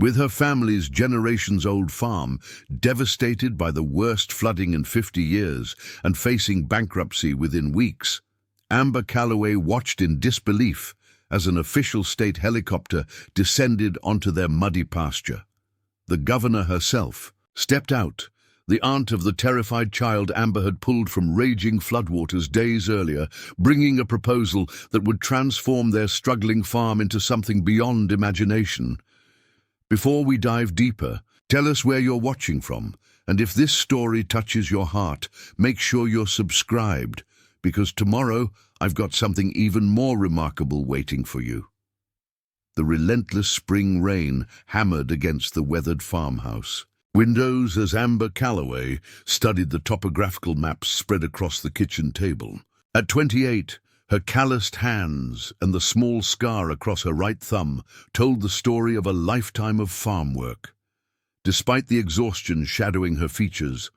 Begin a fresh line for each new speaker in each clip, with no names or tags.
With her family's generations-old farm devastated by the worst flooding in 50 years and facing bankruptcy within weeks, Amber Calloway watched in disbelief as an official state helicopter descended onto their muddy pasture. The governor herself stepped out, the aunt of the terrified child Amber had pulled from raging floodwaters days earlier, bringing a proposal that would transform their struggling farm into something beyond imagination. Before we dive deeper, tell us where you're watching from, and if this story touches your heart, make sure you're subscribed, because tomorrow I've got something even more remarkable waiting for you. The relentless spring rain hammered against the weathered farmhouse. Windows as Amber Calloway studied the topographical maps spread across the kitchen table. At 28, her calloused hands and the small scar across her right thumb told the story of a lifetime of farm work. Despite the exhaustion shadowing her features,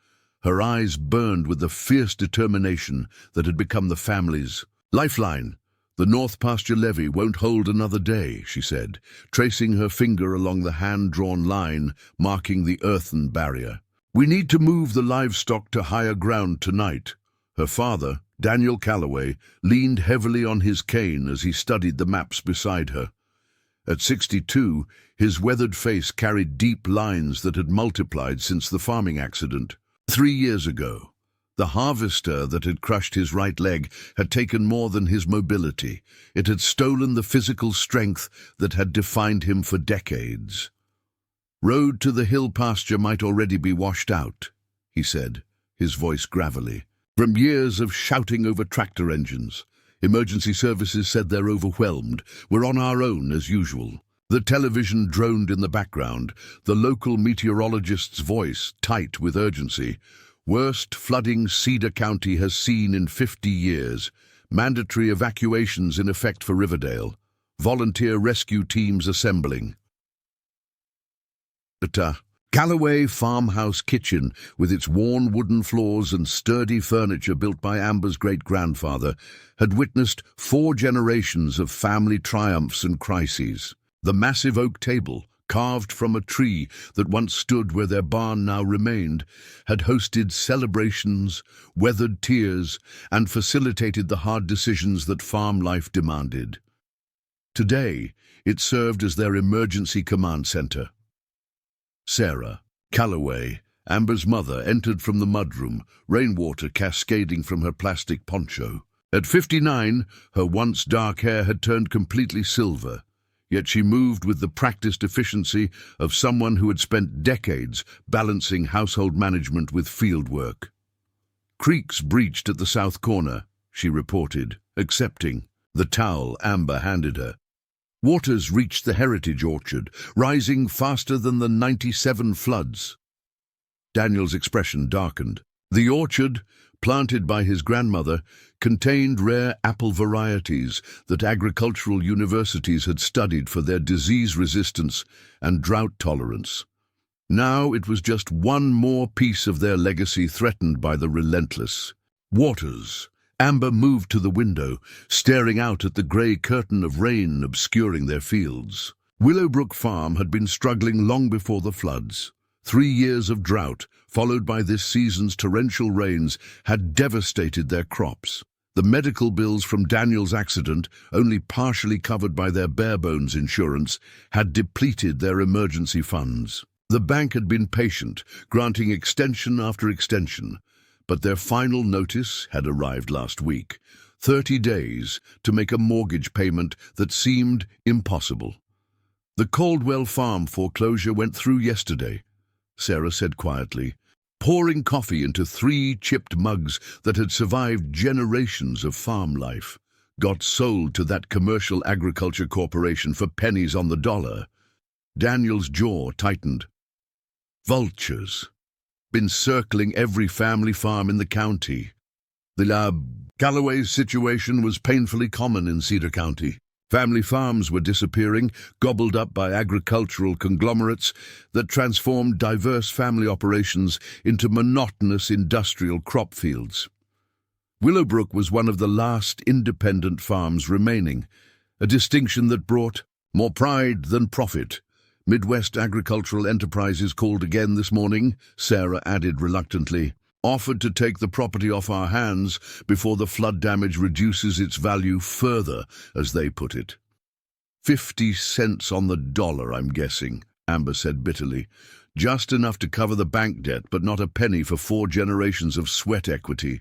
her eyes burned with the fierce determination that had become the family's lifeline. "The North Pasture levee won't hold another day," she said, tracing her finger along the hand-drawn line marking the earthen barrier. "We need to move the livestock to higher ground tonight." Her father, Daniel Calloway, leaned heavily on his cane as he studied the maps beside her. At 62, his weathered face carried deep lines that had multiplied since the farming accident. 3 years ago, the harvester that had crushed his right leg had taken more than his mobility. It had stolen the physical strength that had defined him for decades. "Road to the hill pasture might already be washed out," he said, his voice gravelly. "From years of shouting over tractor engines. Emergency services said they're overwhelmed. We're on our own as usual." The television droned in the background, the local meteorologist's voice tight with urgency. "Worst flooding Cedar County has seen in 50 years. Mandatory evacuations in effect for Riverdale. Volunteer rescue teams assembling." Calloway farmhouse kitchen, with its worn wooden floors and sturdy furniture built by Amber's great-grandfather, had witnessed 4 generations of family triumphs and crises. The massive oak table, carved from a tree that once stood where their barn now remained, had hosted celebrations, weathered tears, and facilitated the hard decisions that farm life demanded. Today, it served as their emergency command center. Sarah Calloway, Amber's mother, entered from the mudroom, rainwater cascading from her plastic poncho. At 59, her once dark hair had turned completely silver, yet she moved with the practiced efficiency of someone who had spent decades balancing household management with field work. "Creeks breached at the south corner," she reported, accepting the towel Amber handed her. "Waters reached the heritage orchard, rising faster than the 97 floods." Daniel's expression darkened. The orchard, planted by his grandmother, contained rare apple varieties that agricultural universities had studied for their disease resistance and drought tolerance. Now it was just one more piece of their legacy threatened by the relentless. "Waters." Amber moved to the window, staring out at the grey curtain of rain obscuring their fields. Willowbrook Farm had been struggling long before the floods. 3 years of drought, followed by this season's torrential rains, had devastated their crops. The medical bills from Daniel's accident, only partially covered by their bare-bones insurance, had depleted their emergency funds. The bank had been patient, granting extension after extension, but their final notice had arrived last week, 30 days to make a mortgage payment that seemed impossible. "The Caldwell Farm foreclosure went through yesterday," Sarah said quietly, pouring coffee into 3 chipped mugs that had survived generations of farm life. "Got sold to that commercial agriculture corporation for pennies on the dollar." Daniel's jaw tightened. "Vultures. Been circling every family farm in the county." The Calloway's situation was painfully common in Cedar County. Family farms were disappearing, gobbled up by agricultural conglomerates that transformed diverse family operations into monotonous industrial crop fields. Willowbrook was one of the last independent farms remaining, a distinction that brought more pride than profit, Midwest Agricultural Enterprises called again this morning, Sarah added reluctantly. Offered to take the property off our hands before the flood damage reduces its value further, as they put it. 50 cents on the dollar, I'm guessing, Amber said bitterly. Just enough to cover the bank debt, but not a penny for 4 generations of sweat equity.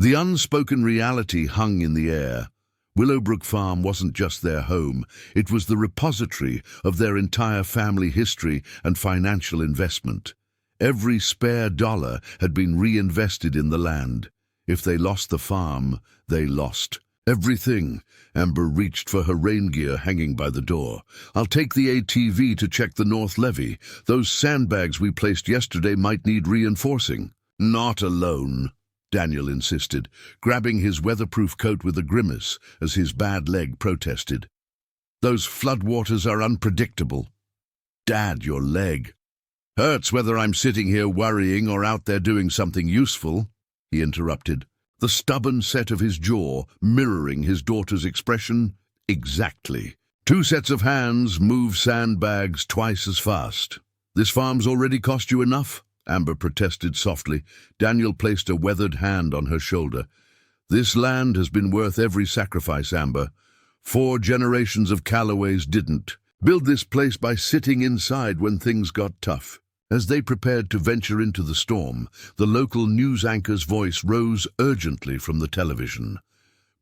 The unspoken reality hung in the air. Willowbrook Farm wasn't just their home, it was the repository of their entire family history and financial investment. Every spare dollar had been reinvested in the land. If they lost the farm, they lost everything. Amber reached for her rain gear hanging by the door. I'll take the ATV to check the north levee. Those sandbags we placed yesterday might need reinforcing. Not alone, Daniel insisted, grabbing his weatherproof coat with a grimace as his bad leg protested. Those floodwaters are unpredictable. Dad, your leg. Hurts whether I'm sitting here worrying or out there doing something useful, he interrupted, the stubborn set of his jaw mirroring his daughter's expression exactly. 2 sets of hands move sandbags twice as fast. This farm's already cost you enough, Amber protested softly. Daniel placed a weathered hand on her shoulder. This land has been worth every sacrifice, Amber. 4 generations of Calloways didn't. Build this place by sitting inside when things got tough. As they prepared to venture into the storm, the local news anchor's voice rose urgently from the television.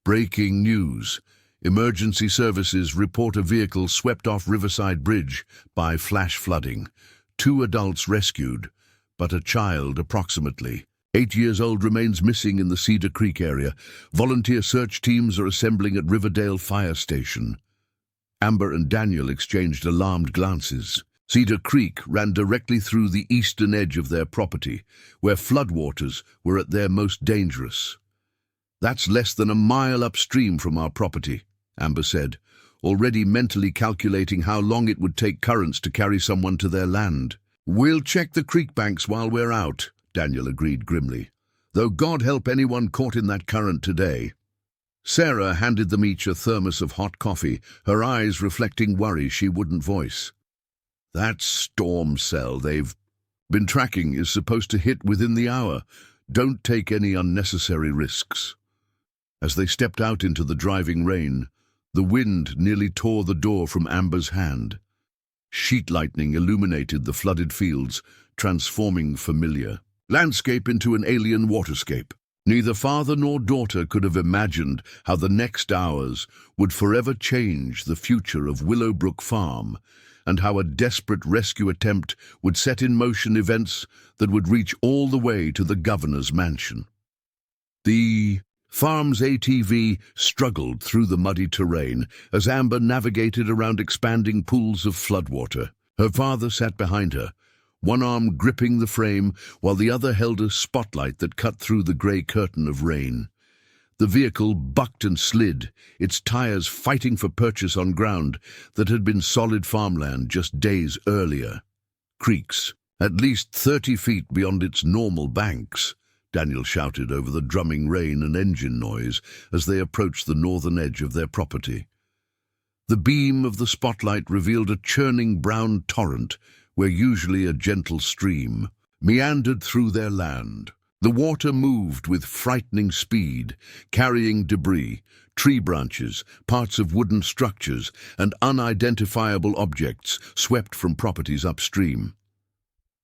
Breaking news. Emergency services report a vehicle swept off Riverside Bridge by flash flooding. 2 adults rescued, but a child, approximately 8 years old, remains missing in the Cedar Creek area. Volunteer search teams are assembling at Riverdale Fire Station. Amber and Daniel exchanged alarmed glances. Cedar Creek ran directly through the eastern edge of their property, where floodwaters were at their most dangerous. That's less than a mile upstream from our property, Amber said, already mentally calculating how long it would take currents to carry someone to their land. We'll check the creek banks while we're out, Daniel agreed grimly, though God help anyone caught in that current today. Sarah handed them each a thermos of hot coffee, her eyes reflecting worry she wouldn't voice. That storm cell they've been tracking is supposed to hit within the hour. Don't take any unnecessary risks. As they stepped out into the driving rain, the wind nearly tore the door from Amber's hand. Sheet lightning illuminated the flooded fields, transforming familiar landscape into an alien waterscape. Neither father nor daughter could have imagined how the next hours would forever change the future of Willowbrook Farm, and how a desperate rescue attempt would set in motion events that would reach all the way to the governor's mansion. The farm's ATV struggled through the muddy terrain as Amber navigated around expanding pools of floodwater. Her father sat behind her, one arm gripping the frame while the other held a spotlight that cut through the grey curtain of rain. The vehicle bucked and slid, its tires fighting for purchase on ground that had been solid farmland just days earlier. Creeks, at least 30 feet beyond its normal banks, Daniel shouted over the drumming rain and engine noise as they approached the northern edge of their property. The beam of the spotlight revealed a churning brown torrent where usually a gentle stream meandered through their land. The water moved with frightening speed, carrying debris, tree branches, parts of wooden structures, and unidentifiable objects swept from properties upstream.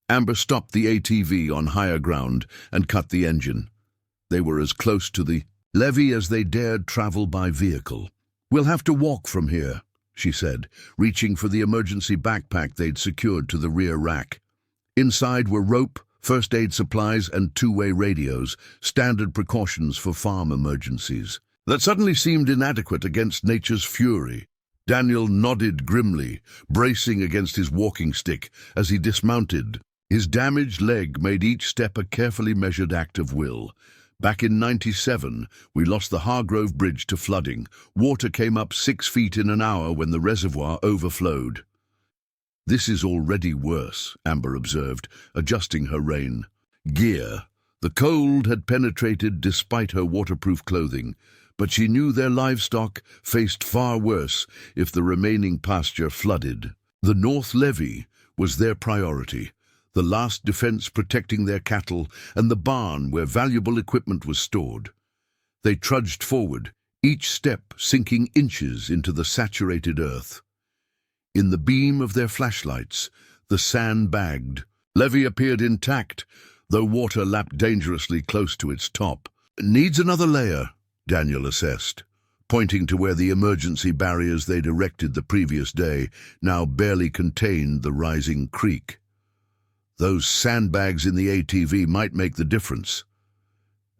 Amber stopped the ATV on higher ground and cut the engine. They were as close to the levee as they dared travel by vehicle. We'll have to walk from here, she said, reaching for the emergency backpack they'd secured to the rear rack. Inside were rope, first aid supplies, and 2-way radios, standard precautions for farm emergencies. That suddenly seemed inadequate against nature's fury. Daniel nodded grimly, bracing against his walking stick as he dismounted. His damaged leg made each step a carefully measured act of will. Back in '97, we lost the Hargrove Bridge to flooding. Water came up 6 feet in an hour when the reservoir overflowed. This is already worse, Amber observed, adjusting her rein gear. The cold had penetrated despite her waterproof clothing, but she knew their livestock faced far worse if the remaining pasture flooded. The North Levee was their priority, the last defense protecting their cattle and the barn where valuable equipment was stored. They trudged forward, each step sinking inches into the saturated earth. In the beam of their flashlights, the sand bagged. Levee appeared intact, though water lapped dangerously close to its top. "Needs another layer," Daniel assessed, pointing to where the emergency barriers they'd erected the previous day now barely contained the rising creek. Those sandbags in the ATV might make the difference.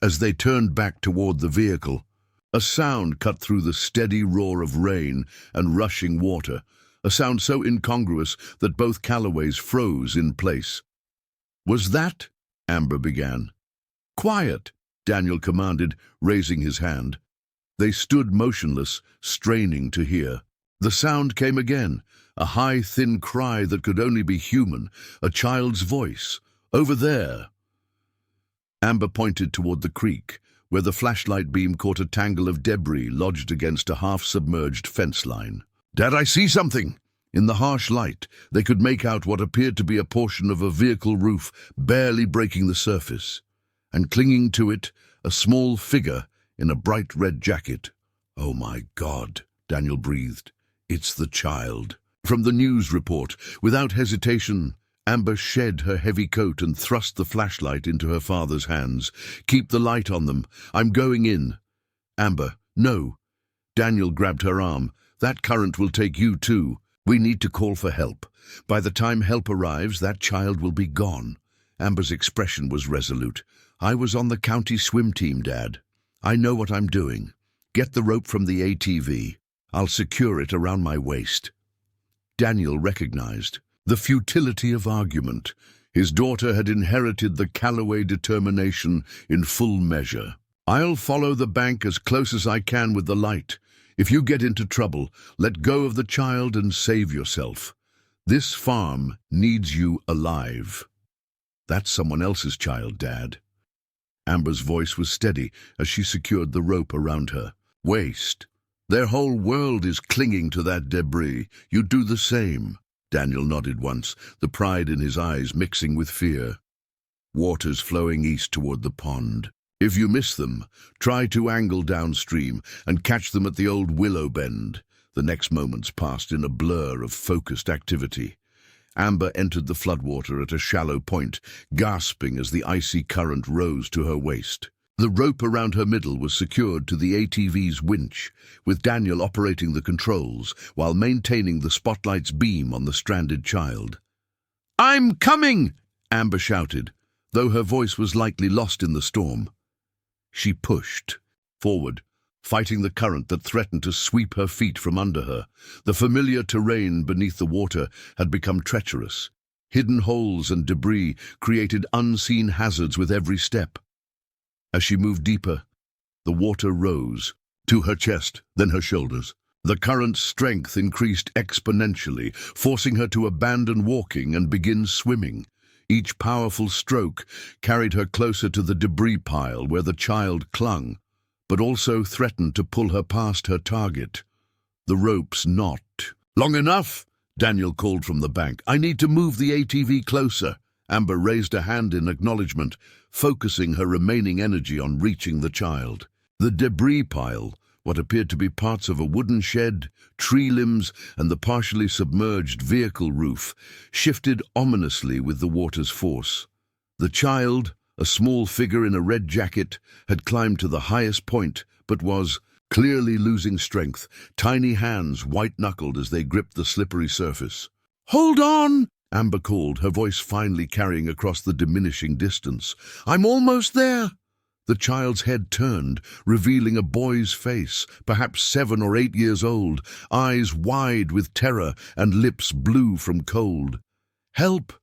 As they turned back toward the vehicle, a sound cut through the steady roar of rain and rushing water, a sound so incongruous that both Calloways froze in place. "Was that?" Amber began. "Quiet," Daniel commanded, raising his hand. They stood motionless, straining to hear. The sound came again, a high, thin cry that could only be human, a child's voice. "Over there." Amber pointed toward the creek, where the flashlight beam caught a tangle of debris lodged against a half-submerged fence line. "Dad, I see something!" In the harsh light, they could make out what appeared to be a portion of a vehicle roof barely breaking the surface, and clinging to it, a small figure in a bright red jacket. "Oh my God," Daniel breathed. "It's the child." From the news report, without hesitation, Amber shed her heavy coat and thrust the flashlight into her father's hands. "Keep the light on them. I'm going in." "Amber, no." Daniel grabbed her arm. "That current will take you too. We need to call for help. By the time help arrives, that child will be gone." Amber's expression was resolute. "I was on the county swim team, Dad. I know what I'm doing. Get the rope from the ATV. I'll secure it around my waist." Daniel recognized the futility of argument. His daughter had inherited the Calloway determination in full measure. "I'll follow the bank as close as I can with the light. If you get into trouble, let go of the child and save yourself. This farm needs you alive." "That's someone else's child, Dad." Amber's voice was steady as she secured the rope around her waist. "Their whole world is clinging to that debris. You do the same." Daniel nodded once, the pride in his eyes mixing with fear. Waters flowing east toward the pond. "If you miss them, try to angle downstream and catch them at the old willow bend." The next moments passed in a blur of focused activity. Amber entered the floodwater at a shallow point, gasping as the icy current rose to her waist. The rope around her middle was secured to the ATV's winch, with Daniel operating the controls while maintaining the spotlight's beam on the stranded child. "I'm coming!" Amber shouted, though her voice was likely lost in the storm. She pushed forward, fighting the current that threatened to sweep her feet from under her. The familiar terrain beneath the water had become treacherous. Hidden holes and debris created unseen hazards with every step. As she moved deeper, the water rose to her chest, then her shoulders. The current's strength increased exponentially, forcing her to abandon walking and begin swimming. Each powerful stroke carried her closer to the debris pile where the child clung, but also threatened to pull her past her target. The rope's knot. "Long enough!" Daniel called from the bank. "I need to move the ATV closer." Amber raised a hand in acknowledgement, focusing her remaining energy on reaching the child. The debris pile, what appeared to be parts of a wooden shed, tree limbs, and the partially submerged vehicle roof, shifted ominously with the water's force. The child, a small figure in a red jacket, had climbed to the highest point, but was clearly losing strength, tiny hands white-knuckled as they gripped the slippery surface. "Hold on!" Amber called, her voice finally carrying across the diminishing distance. "I'm almost there." The child's head turned, revealing a boy's face, perhaps 7 or 8 years old, eyes wide with terror and lips blue from cold. "Help!"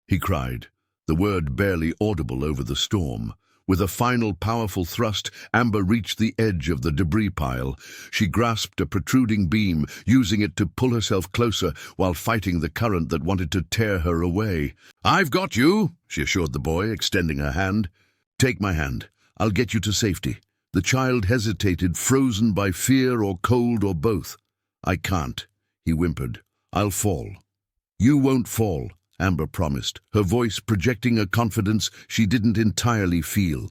he cried, the word barely audible over the storm. With a final powerful thrust, Amber reached the edge of the debris pile. She grasped a protruding beam, using it to pull herself closer while fighting the current that wanted to tear her away. "I've got you," she assured the boy, extending her hand. "Take my hand. I'll get you to safety." The child hesitated, frozen by fear or cold or both. "I can't," he whimpered. "I'll fall." "You won't fall," Amber promised, her voice projecting a confidence she didn't entirely feel.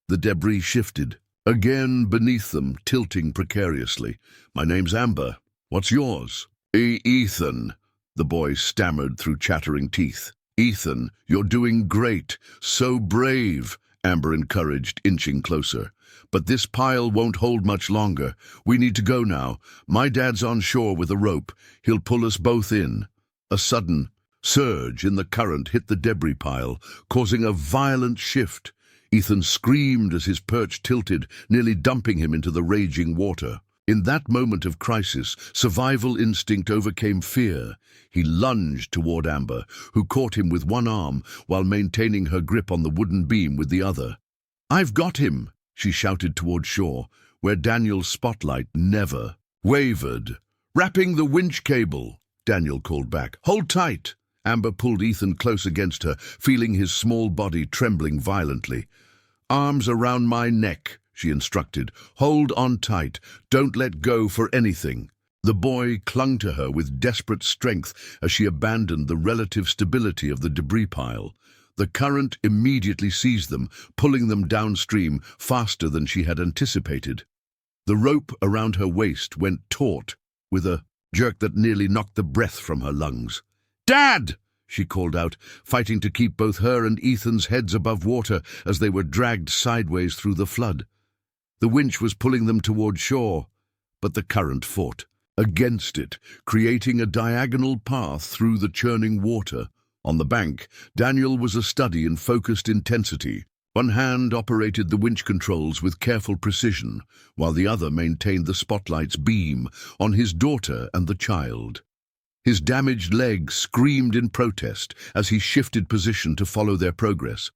The debris shifted, again beneath them, tilting precariously. "My name's Amber. What's yours?" "Ethan," the boy stammered through chattering teeth. "Ethan, you're doing great. So brave," Amber encouraged, inching closer. "But this pile won't hold much longer. We need to go now. My dad's on shore with a rope. He'll pull us both in." A sudden surge in the current hit the debris pile, causing a violent shift. Ethan screamed as his perch tilted, nearly dumping him into the raging water. In that moment of crisis, survival instinct overcame fear. He lunged toward Amber, who caught him with one arm while maintaining her grip on the wooden beam with the other. "I've got him!" she shouted toward shore, where Daniel's spotlight never wavered. "Wrapping the winch cable," Daniel called back. "Hold tight." Amber pulled Ethan close against her, feeling his small body trembling violently. "Arms around my neck," she instructed. "Hold on tight. Don't let go for anything." The boy clung to her with desperate strength as she abandoned the relative stability of the debris pile. The current immediately seized them, pulling them downstream faster than she had anticipated. The rope around her waist went taut, with a jerk that nearly knocked the breath from her lungs. "Dad!" she called out, fighting to keep both her and Ethan's heads above water as they were dragged sideways through the flood. The winch was pulling them toward shore, but the current fought against it, creating a diagonal path through the churning water. On the bank, Daniel was a study in focused intensity. One hand operated the winch controls with careful precision, while the other maintained the spotlight's beam on his daughter and the child. His damaged leg screamed in protest as he shifted position to follow their progress,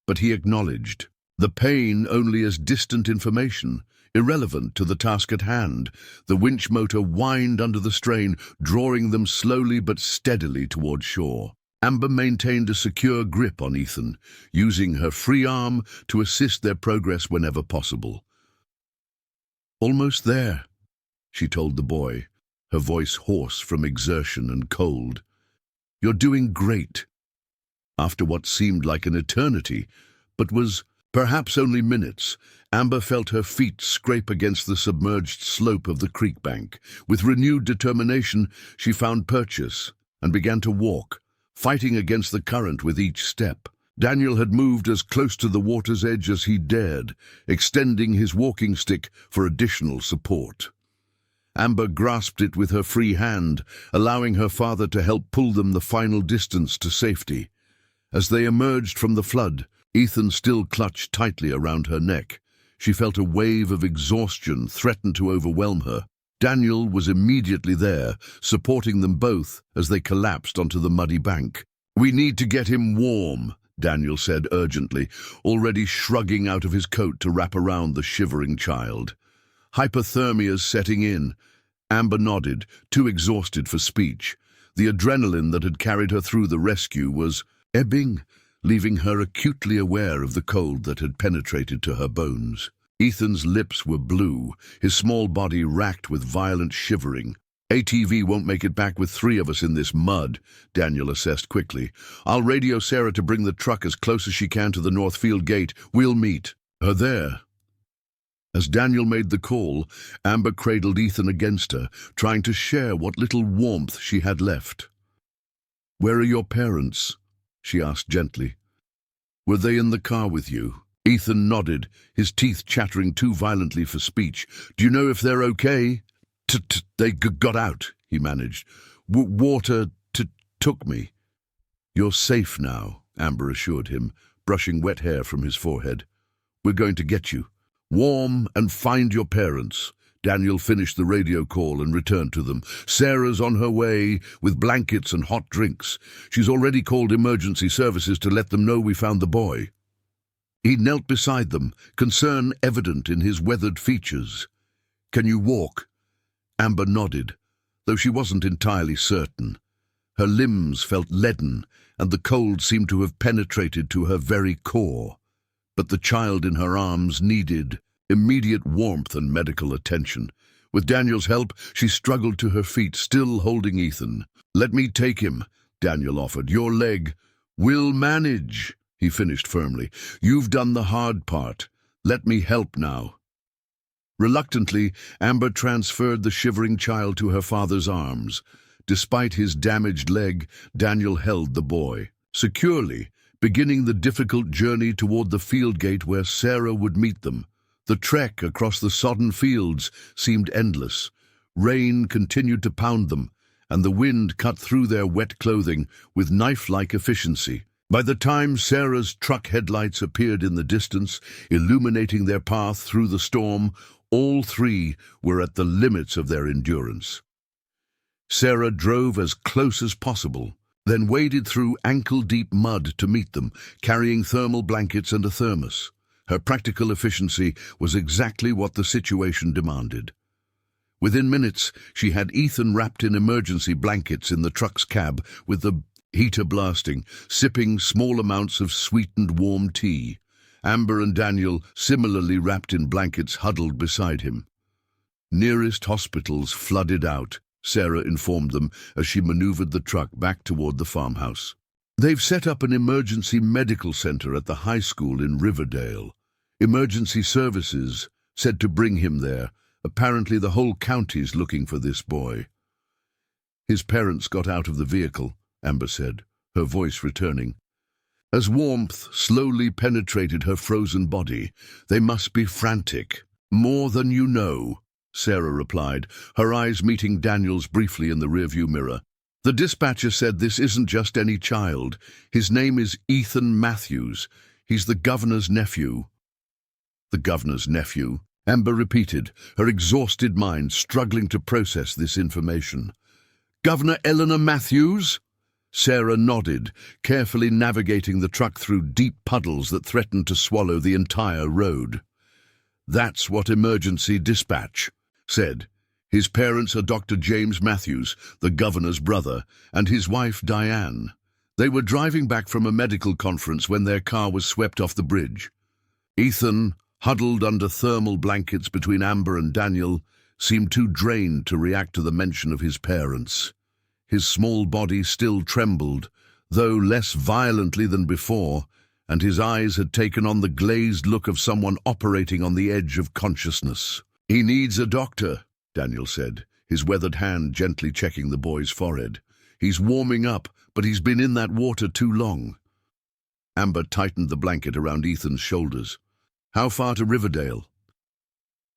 but he acknowledged the pain only as distant information, irrelevant to the task at hand. The winch motor whined under the strain, drawing them slowly but steadily toward shore. Amber maintained a secure grip on Ethan, using her free arm to assist their progress whenever possible. "Almost there," she told the boy, her voice hoarse from exertion and cold. "You're doing great." After what seemed like an eternity, but was perhaps only minutes, Amber felt her feet scrape against the submerged slope of the creek bank. With renewed determination, she found purchase and began to walk, fighting against the current with each step. Daniel had moved as close to the water's edge as he dared, extending his walking stick for additional support. Amber grasped it with her free hand, allowing her father to help pull them the final distance to safety. As they emerged from the flood, Ethan still clutched tightly around her neck. She felt a wave of exhaustion threaten to overwhelm her. Daniel was immediately there, supporting them both as they collapsed onto the muddy bank. "We need to get him warm," Daniel said urgently, already shrugging out of his coat to wrap around the shivering child. "Hypothermia's setting in." Amber nodded, too exhausted for speech. The adrenaline that had carried her through the rescue was ebbing, leaving her acutely aware of the cold that had penetrated to her bones. Ethan's lips were blue, his small body racked with violent shivering. "ATV won't make it back with 3 of us in this mud," Daniel assessed quickly. "I'll radio Sarah to bring the truck as close as she can to the Northfield gate. We'll meet her there." As Daniel made the call, Amber cradled Ethan against her, trying to share what little warmth she had left. "Where are your parents?" she asked gently. "Were they in the car with you?" Ethan nodded, his teeth chattering too violently for speech. "Do you know if they're okay?" They got out," he managed. Water took me." "You're safe now," Amber assured him, brushing wet hair from his forehead. "We're going to get you. Warm and find your parents." Daniel finished the radio call and returned to them. "Sarah's on her way with blankets and hot drinks. She's already called emergency services to let them know we found the boy." He knelt beside them, concern evident in his weathered features. "Can you walk?" Amber nodded, though she wasn't entirely certain. Her limbs felt leaden, and the cold seemed to have penetrated to her very core. But the child in her arms needed immediate warmth and medical attention. With Daniel's help, she struggled to her feet, still holding Ethan. "Let me take him," Daniel offered. "Your leg will manage," he finished firmly. "You've done the hard part. Let me help now." Reluctantly, Amber transferred the shivering child to her father's arms. Despite his damaged leg, Daniel held the boy securely, beginning the difficult journey toward the field gate where Sarah would meet them. The trek across the sodden fields seemed endless. Rain continued to pound them, and the wind cut through their wet clothing with knife-like efficiency. By the time Sarah's truck headlights appeared in the distance, illuminating their path through the storm, all three were at the limits of their endurance. Sarah drove as close as possible, then waded through ankle-deep mud to meet them, carrying thermal blankets and a thermos. Her practical efficiency was exactly what the situation demanded. Within minutes, she had Ethan wrapped in emergency blankets in the truck's cab, with the heater blasting, sipping small amounts of sweetened warm tea. Amber and Daniel, similarly wrapped in blankets, huddled beside him. "Nearest hospitals flooded out," Sarah informed them as she maneuvered the truck back toward the farmhouse. "They've set up an emergency medical center at the high school in Riverdale. Emergency services said to bring him there. Apparently the whole county's looking for this boy." "His parents got out of the vehicle," Amber said, her voice returning. As warmth slowly penetrated her frozen body, "They must be frantic." "More than you know," Sarah replied, her eyes meeting Daniel's briefly in the rearview mirror. "The dispatcher said this isn't just any child. His name is Ethan Matthews. He's the governor's nephew." "The governor's nephew?" Amber repeated, her exhausted mind struggling to process this information. "Governor Eleanor Matthews?" Sarah nodded, carefully navigating the truck through deep puddles that threatened to swallow the entire road. "That's what emergency dispatch said. His parents are Dr. James Matthews, the governor's brother, and his wife Diane. They were driving back from a medical conference when their car was swept off the bridge." Ethan, huddled under thermal blankets between Amber and Daniel, seemed too drained to react to the mention of his parents. His small body still trembled, though less violently than before, and his eyes had taken on the glazed look of someone operating on the edge of consciousness. "He needs a doctor," Daniel said, his weathered hand gently checking the boy's forehead. "He's warming up, but he's been in that water too long." Amber tightened the blanket around Ethan's shoulders. "How far to Riverdale?"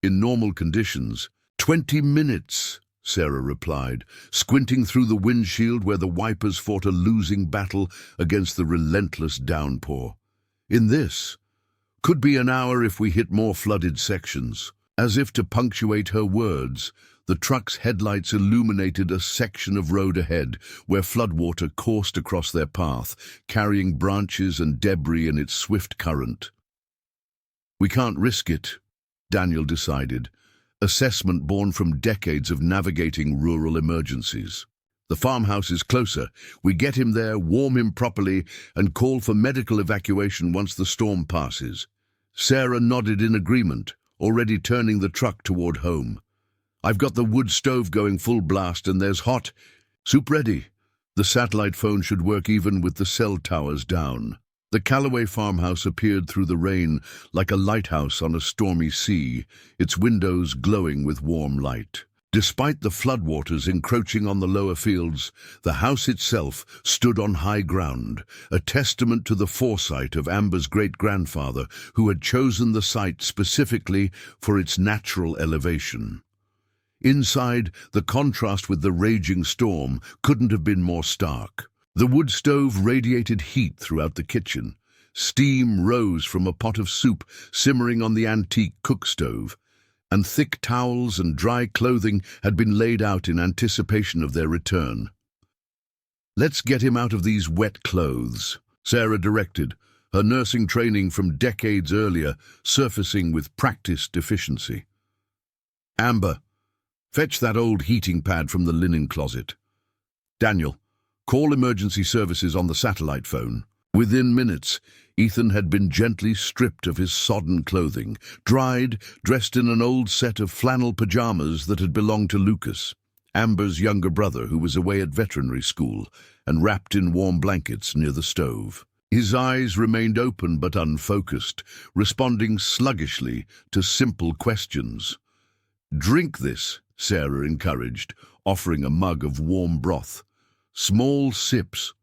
"In normal conditions, 20 minutes, Sarah replied, squinting through the windshield where the wipers fought a losing battle against the relentless downpour. "In this, could be an hour if we hit more flooded sections." As if to punctuate her words, the truck's headlights illuminated a section of road ahead where floodwater coursed across their path, carrying branches and debris in its swift current. "We can't risk it," Daniel decided, assessment born from decades of navigating rural emergencies. "The farmhouse is closer. We get him there, warm him properly, and call for medical evacuation once the storm passes." Sarah nodded in agreement, already turning the truck toward home. "I've got the wood stove going full blast and there's hot soup ready." The satellite phone should work even with the cell towers down. The Calloway farmhouse appeared through the rain like a lighthouse on a stormy sea, its windows glowing with warm light. Despite the floodwaters encroaching on the lower fields, the house itself stood on high ground, a testament to the foresight of Amber's great-grandfather, who had chosen the site specifically for its natural elevation. Inside, the contrast with the raging storm couldn't have been more stark. The wood stove radiated heat throughout the kitchen. Steam rose from a pot of soup simmering on the antique cook stove, and thick towels and dry clothing had been laid out in anticipation of their return. "Let's get him out of these wet clothes," Sarah directed, her nursing training from decades earlier surfacing with practiced efficiency. "Amber, fetch that old heating pad from the linen closet. Daniel, call emergency services on the satellite phone." Within minutes, Ethan had been gently stripped of his sodden clothing, dried, dressed in an old set of flannel pajamas that had belonged to Lucas, Amber's younger brother who was away at veterinary school, and wrapped in warm blankets near the stove. His eyes remained open but unfocused, responding sluggishly to simple questions. "Drink this," Sarah encouraged, offering a mug of warm broth. Small sips.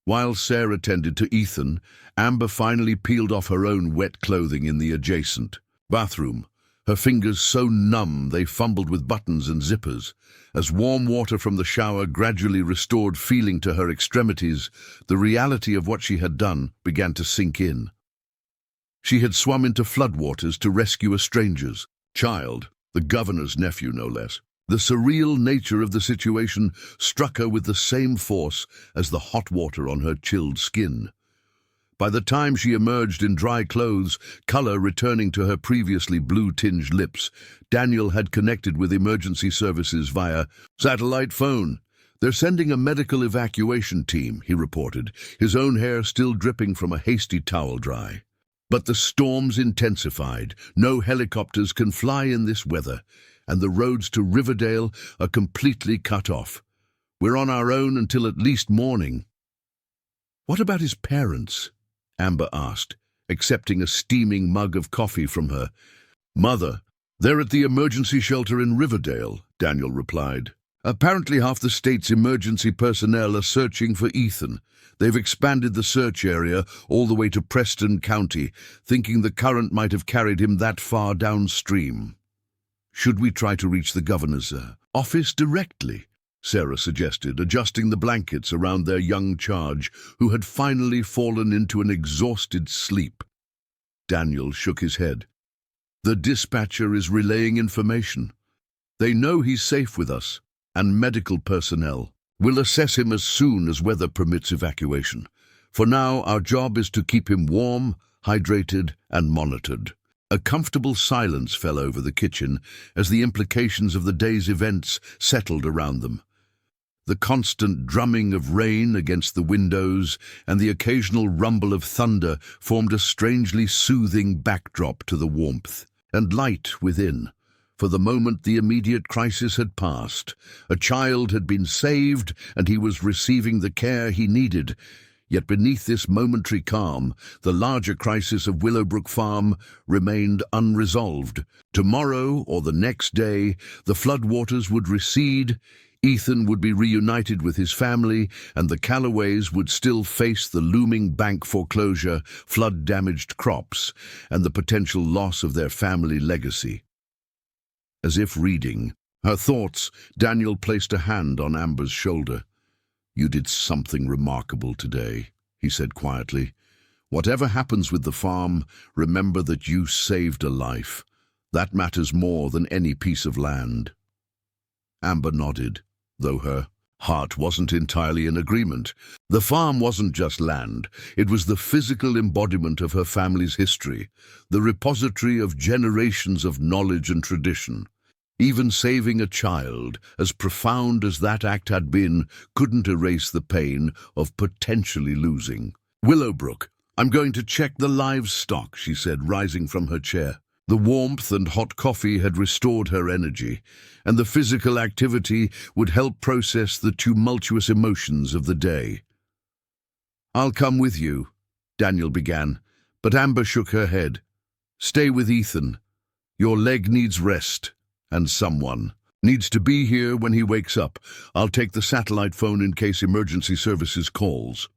While Sarah tended to Ethan, Amber finally peeled off her own wet clothing in the adjacent bathroom, her fingers so numb they fumbled with buttons and zippers. As warm water from the shower gradually restored feeling to her extremities, the reality of what she had done began to sink in. She had swum into floodwaters to rescue a stranger's child, the governor's nephew no less. The surreal nature of the situation struck her with the same force as the hot water on her chilled skin. By the time she emerged in dry clothes, color returning to her previously blue-tinged lips, Daniel had connected with emergency services via satellite phone. "They're sending a medical evacuation team," he reported, his own hair still dripping from a hasty towel dry. But the storms intensified. No helicopters can fly in this weather, and the roads to Riverdale are completely cut off. "We're on our own until at least morning." "What about his parents?" Amber asked, accepting a steaming mug of coffee from her. "Mother, they're at the emergency shelter in Riverdale," Daniel replied. "Apparently half the state's emergency personnel are searching for Ethan. They've expanded the search area all the way to Preston County, thinking the current might have carried him that far downstream." "Should we try to reach the governor's office directly?" Sarah suggested, adjusting the blankets around their young charge, who had finally fallen into an exhausted sleep. Daniel shook his head. "The dispatcher is relaying information. They know he's safe with us, and medical personnel. We'll assess him as soon as weather permits evacuation. For now, our job is to keep him warm, hydrated, and monitored." A comfortable silence fell over the kitchen as the implications of the day's events settled around them. The constant drumming of rain against the windows and the occasional rumble of thunder formed a strangely soothing backdrop to the warmth and light within. For the moment, the immediate crisis had passed. A child had been saved, and he was receiving the care he needed. Yet beneath this momentary calm, the larger crisis of Willowbrook Farm remained unresolved. Tomorrow or the next day, the floodwaters would recede, Ethan would be reunited with his family, and the Calloways would still face the looming bank foreclosure, flood-damaged crops, and the potential loss of their family legacy. As if reading her thoughts, Daniel placed a hand on Amber's shoulder. "You did something remarkable today," he said quietly. "Whatever happens with the farm, remember that you saved a life. That matters more than any piece of land." Amber nodded, though her heart wasn't entirely in agreement. The farm wasn't just land. It was the physical embodiment of her family's history, the repository of generations of knowledge and tradition. Even saving a child, as profound as that act had been, couldn't erase the pain of potentially losing. "Willowbrook, I'm going to check the livestock," she said, rising from her chair. The warmth and hot coffee had restored her energy, and the physical activity would help process the tumultuous emotions of the day. "I'll come with you," Daniel began, but Amber shook her head. "Stay with Ethan. Your leg needs rest. And someone needs to be here when he wakes up. I'll take the satellite phone in case emergency services calls."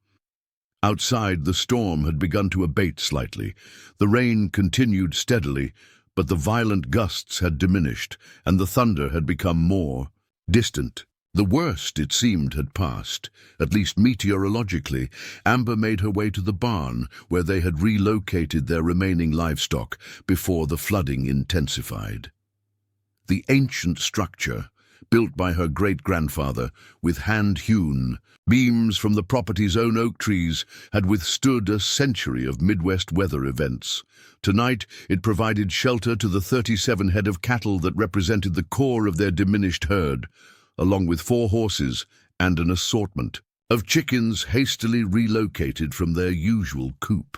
Outside, the storm had begun to abate slightly. The rain continued steadily, but the violent gusts had diminished, and the thunder had become more distant. The worst, it seemed, had passed, at least meteorologically. Amber made her way to the barn, where they had relocated their remaining livestock before the flooding intensified. The ancient structure, built by her great-grandfather, with hand-hewn beams from the property's own oak trees, had withstood a century of Midwest weather events. Tonight, it provided shelter to the 37 head of cattle that represented the core of their diminished herd, along with 4 horses and an assortment of chickens hastily relocated from their usual coop.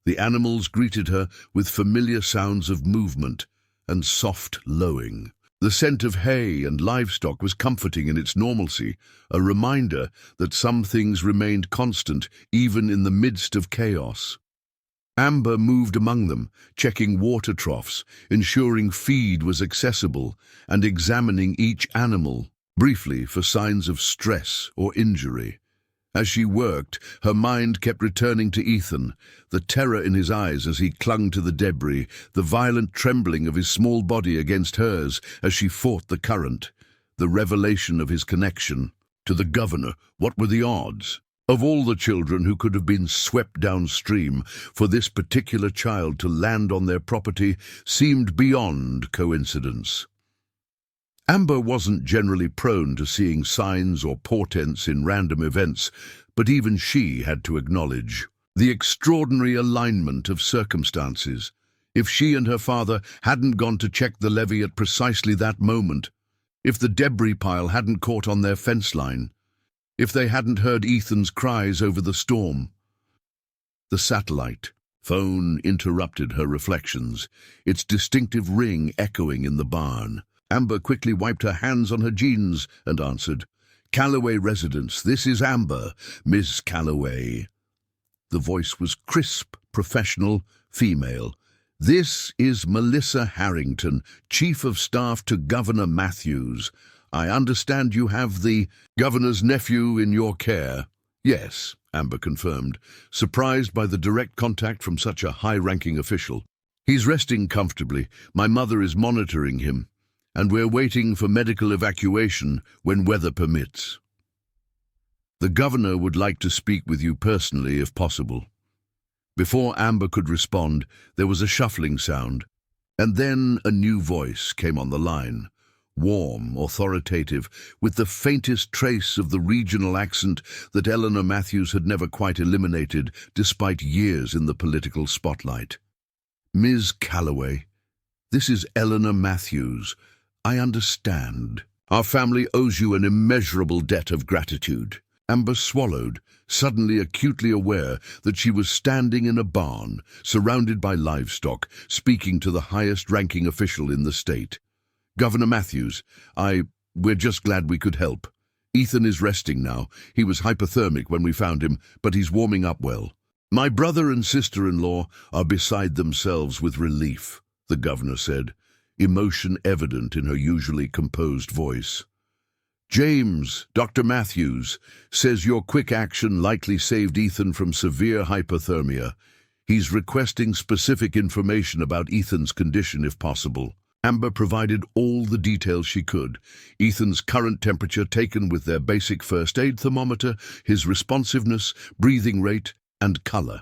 The animals greeted her with familiar sounds of movement and soft lowing. The scent of hay and livestock was comforting in its normalcy, a reminder that some things remained constant even in the midst of chaos. Amber moved among them, checking water troughs, ensuring feed was accessible, and examining each animal, briefly for signs of stress or injury. As she worked, her mind kept returning to Ethan, the terror in his eyes as he clung to the debris, the violent trembling of his small body against hers as she fought the current, the revelation of his connection. To the governor, what were the odds? Of all the children who could have been swept downstream, for this particular child to land on their property seemed beyond coincidence. Amber wasn't generally prone to seeing signs or portents in random events, but even she had to acknowledge the extraordinary alignment of circumstances. If she and her father hadn't gone to check the levee at precisely that moment, if the debris pile hadn't caught on their fence line, if they hadn't heard Ethan's cries over the storm. The satellite phone interrupted her reflections, its distinctive ring echoing in the barn. Amber quickly wiped her hands on her jeans and answered, "Calloway residence, this is Amber, Miss Calloway." The voice was crisp, professional, female. "This is Melissa Harrington, Chief of Staff to Governor Matthews. I understand you have the governor's nephew in your care." "Yes," Amber confirmed, surprised by the direct contact from such a high-ranking official. "He's resting comfortably. My mother is monitoring him, and we're waiting for medical evacuation when weather permits. The governor would like to speak with you personally if possible." Before Amber could respond, there was a shuffling sound, and then a new voice came on the line, warm, authoritative, with the faintest trace of the regional accent that Eleanor Matthews had never quite eliminated despite years in the political spotlight. "Ms. Calloway, this is Eleanor Matthews. I understand. Our family owes you an immeasurable debt of gratitude." Amber swallowed, suddenly acutely aware that she was standing in a barn, surrounded by livestock, speaking to the highest-ranking official in the state. "Governor Matthews, we're just glad we could help. Ethan is resting now. He was hypothermic when we found him, but he's warming up well. My brother and sister-in-law are beside themselves with relief," the governor said, emotion evident in her usually composed voice. "James, Dr. Matthews, says your quick action likely saved Ethan from severe hypothermia. He's requesting specific information about Ethan's condition if possible." Amber provided all the details she could. Ethan's current temperature taken with their basic first aid thermometer, his responsiveness, breathing rate, and color.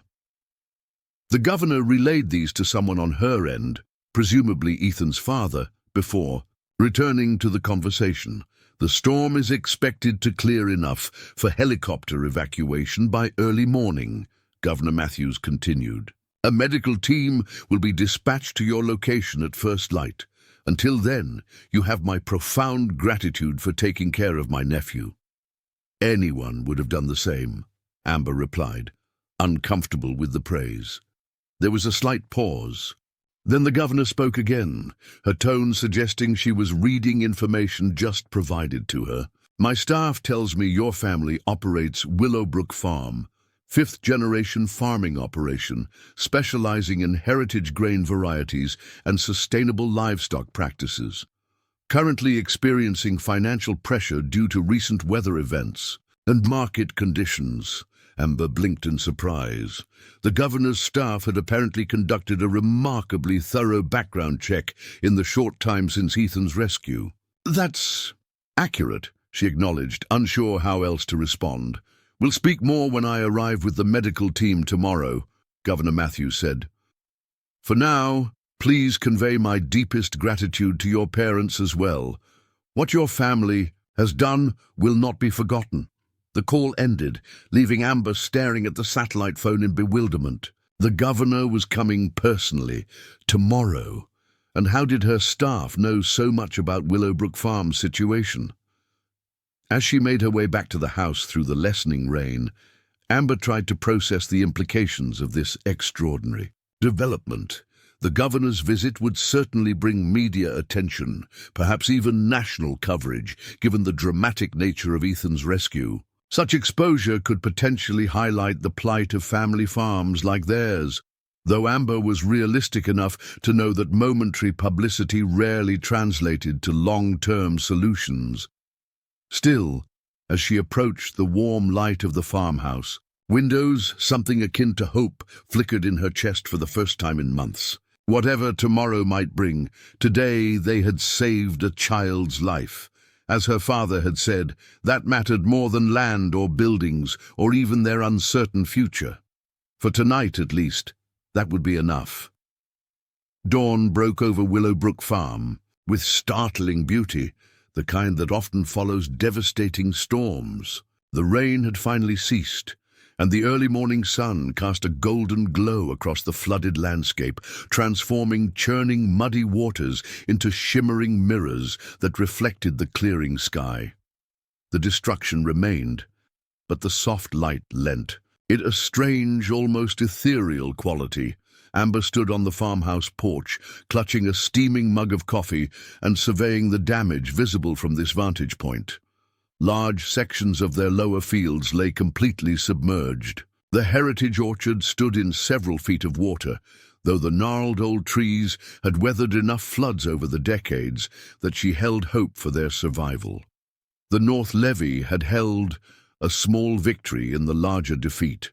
The governor relayed these to someone on her end, presumably Ethan's father, before returning to the conversation. "The storm is expected to clear enough for helicopter evacuation by early morning," Governor Matthews continued. "A medical team will be dispatched to your location at first light. Until then, you have my profound gratitude for taking care of my nephew." "Anyone would have done the same," Amber replied, uncomfortable with the praise. There was a slight pause. Then the governor spoke again, her tone suggesting she was reading information just provided to her. "My staff tells me your family operates Willowbrook Farm, fifth-generation farming operation, specializing in heritage grain varieties and sustainable livestock practices. Currently experiencing financial pressure due to recent weather events and market conditions." Amber blinked in surprise. The governor's staff had apparently conducted a remarkably thorough background check in the short time since Ethan's rescue. "That's accurate," she acknowledged, unsure how else to respond. "We'll speak more when I arrive with the medical team tomorrow," Governor Matthews said. "For now, please convey my deepest gratitude to your parents as well. What your family has done will not be forgotten." The call ended, leaving Amber staring at the satellite phone in bewilderment. The governor was coming personally, tomorrow. And how did her staff know so much about Willowbrook Farm's situation? As she made her way back to the house through the lessening rain, Amber tried to process the implications of this extraordinary development. The governor's visit would certainly bring media attention, perhaps even national coverage, given the dramatic nature of Ethan's rescue. Such exposure could potentially highlight the plight of family farms like theirs, though Amber was realistic enough to know that momentary publicity rarely translated to long-term solutions. Still, as she approached the warm light of the farmhouse, windows, something akin to hope, flickered in her chest for the first time in months. Whatever tomorrow might bring, today they had saved a child's life. As her father had said, that mattered more than land or buildings, or even their uncertain future. For tonight, at least, that would be enough. Dawn broke over Willowbrook Farm, with startling beauty, the kind that often follows devastating storms. The rain had finally ceased, and the early morning sun cast a golden glow across the flooded landscape, transforming churning muddy waters into shimmering mirrors that reflected the clearing sky. The destruction remained, but the soft light lent it a strange, almost ethereal quality. Amber stood on the farmhouse porch, clutching a steaming mug of coffee and surveying the damage visible from this vantage point. Large sections of their lower fields lay completely submerged. The heritage orchard stood in several feet of water, though the gnarled old trees had weathered enough floods over the decades that she held hope for their survival. The North Levee had held a small victory in the larger defeat.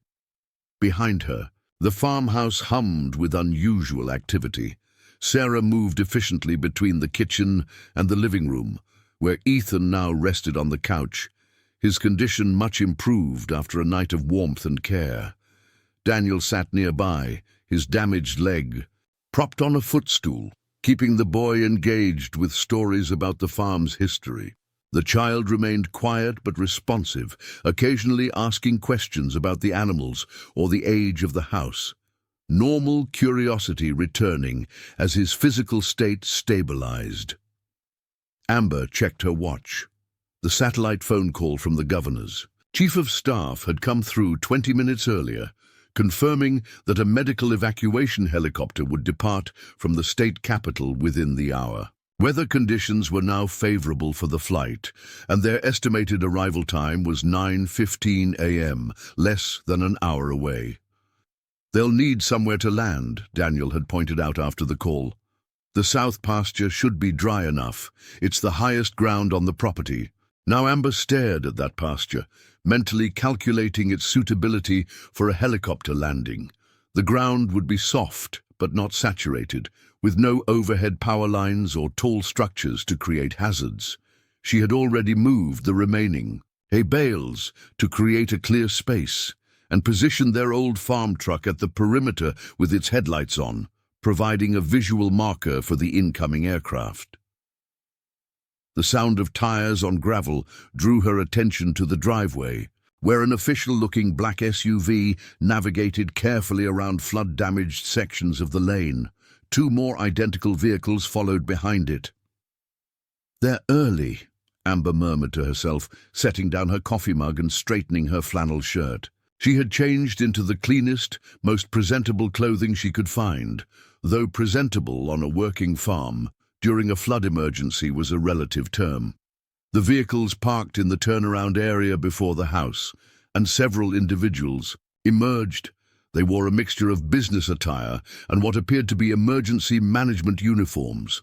Behind her, the farmhouse hummed with unusual activity. Sarah moved efficiently between the kitchen and the living room, where Ethan now rested on the couch, his condition much improved after a night of warmth and care. Daniel sat nearby, his damaged leg propped on a footstool, keeping the boy engaged with stories about the farm's history. The child remained quiet but responsive, occasionally asking questions about the animals or the age of the house. Normal curiosity returning as his physical state stabilized. Amber checked her watch. The satellite phone call from the governor's chief of staff had come through 20 minutes earlier, confirming that a medical evacuation helicopter would depart from the state capital within the hour. Weather conditions were now favorable for the flight, and their estimated arrival time was 9:15 a.m., less than an hour away. They'll need somewhere to land, Daniel had pointed out after the call. The south pasture should be dry enough. It's the highest ground on the property. Now Amber stared at that pasture, mentally calculating its suitability for a helicopter landing. The ground would be soft, but not saturated, with no overhead power lines or tall structures to create hazards. She had already moved the remaining hay bales to create a clear space, and positioned their old farm truck at the perimeter with its headlights on, providing a visual marker for the incoming aircraft. The sound of tires on gravel drew her attention to the driveway, where an official-looking black SUV navigated carefully around flood-damaged sections of the lane. Two more identical vehicles followed behind it. "They're early," Amber murmured to herself, setting down her coffee mug and straightening her flannel shirt. She had changed into the cleanest, most presentable clothing she could find, though presentable on a working farm during a flood emergency was a relative term. The vehicles parked in the turnaround area before the house, and several individuals emerged. They wore a mixture of business attire and what appeared to be emergency management uniforms.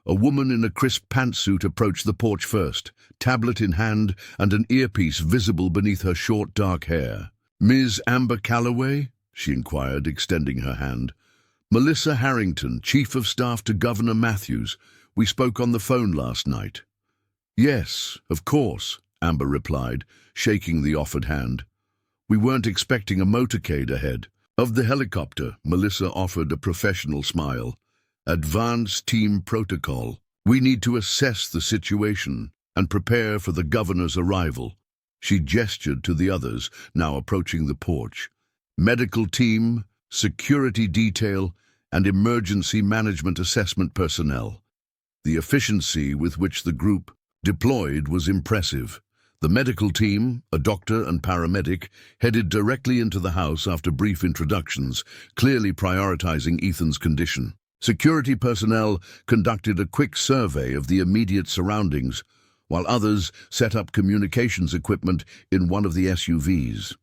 A woman in a crisp pantsuit approached the porch first, tablet in hand and an earpiece visible beneath her short dark hair. "Ms. Amber Calloway?" she inquired, extending her hand. "Melissa Harrington, Chief of Staff to Governor Matthews. We spoke on the phone last night." "Yes, of course," Amber replied, shaking the offered hand. "We weren't expecting a motorcade ahead." Of the helicopter, Melissa offered a professional smile. "Advanced team protocol. We need to assess the situation and prepare for the governor's arrival." She gestured to the others, now approaching the porch. "Medical team, security detail, and emergency management assessment personnel." The efficiency with which the group deployed was impressive. The medical team, a doctor and paramedic, headed directly into the house after brief introductions, clearly prioritizing Ethan's condition. Security personnel conducted a quick survey of the immediate surroundings, while others set up communications equipment in one of the SUVs.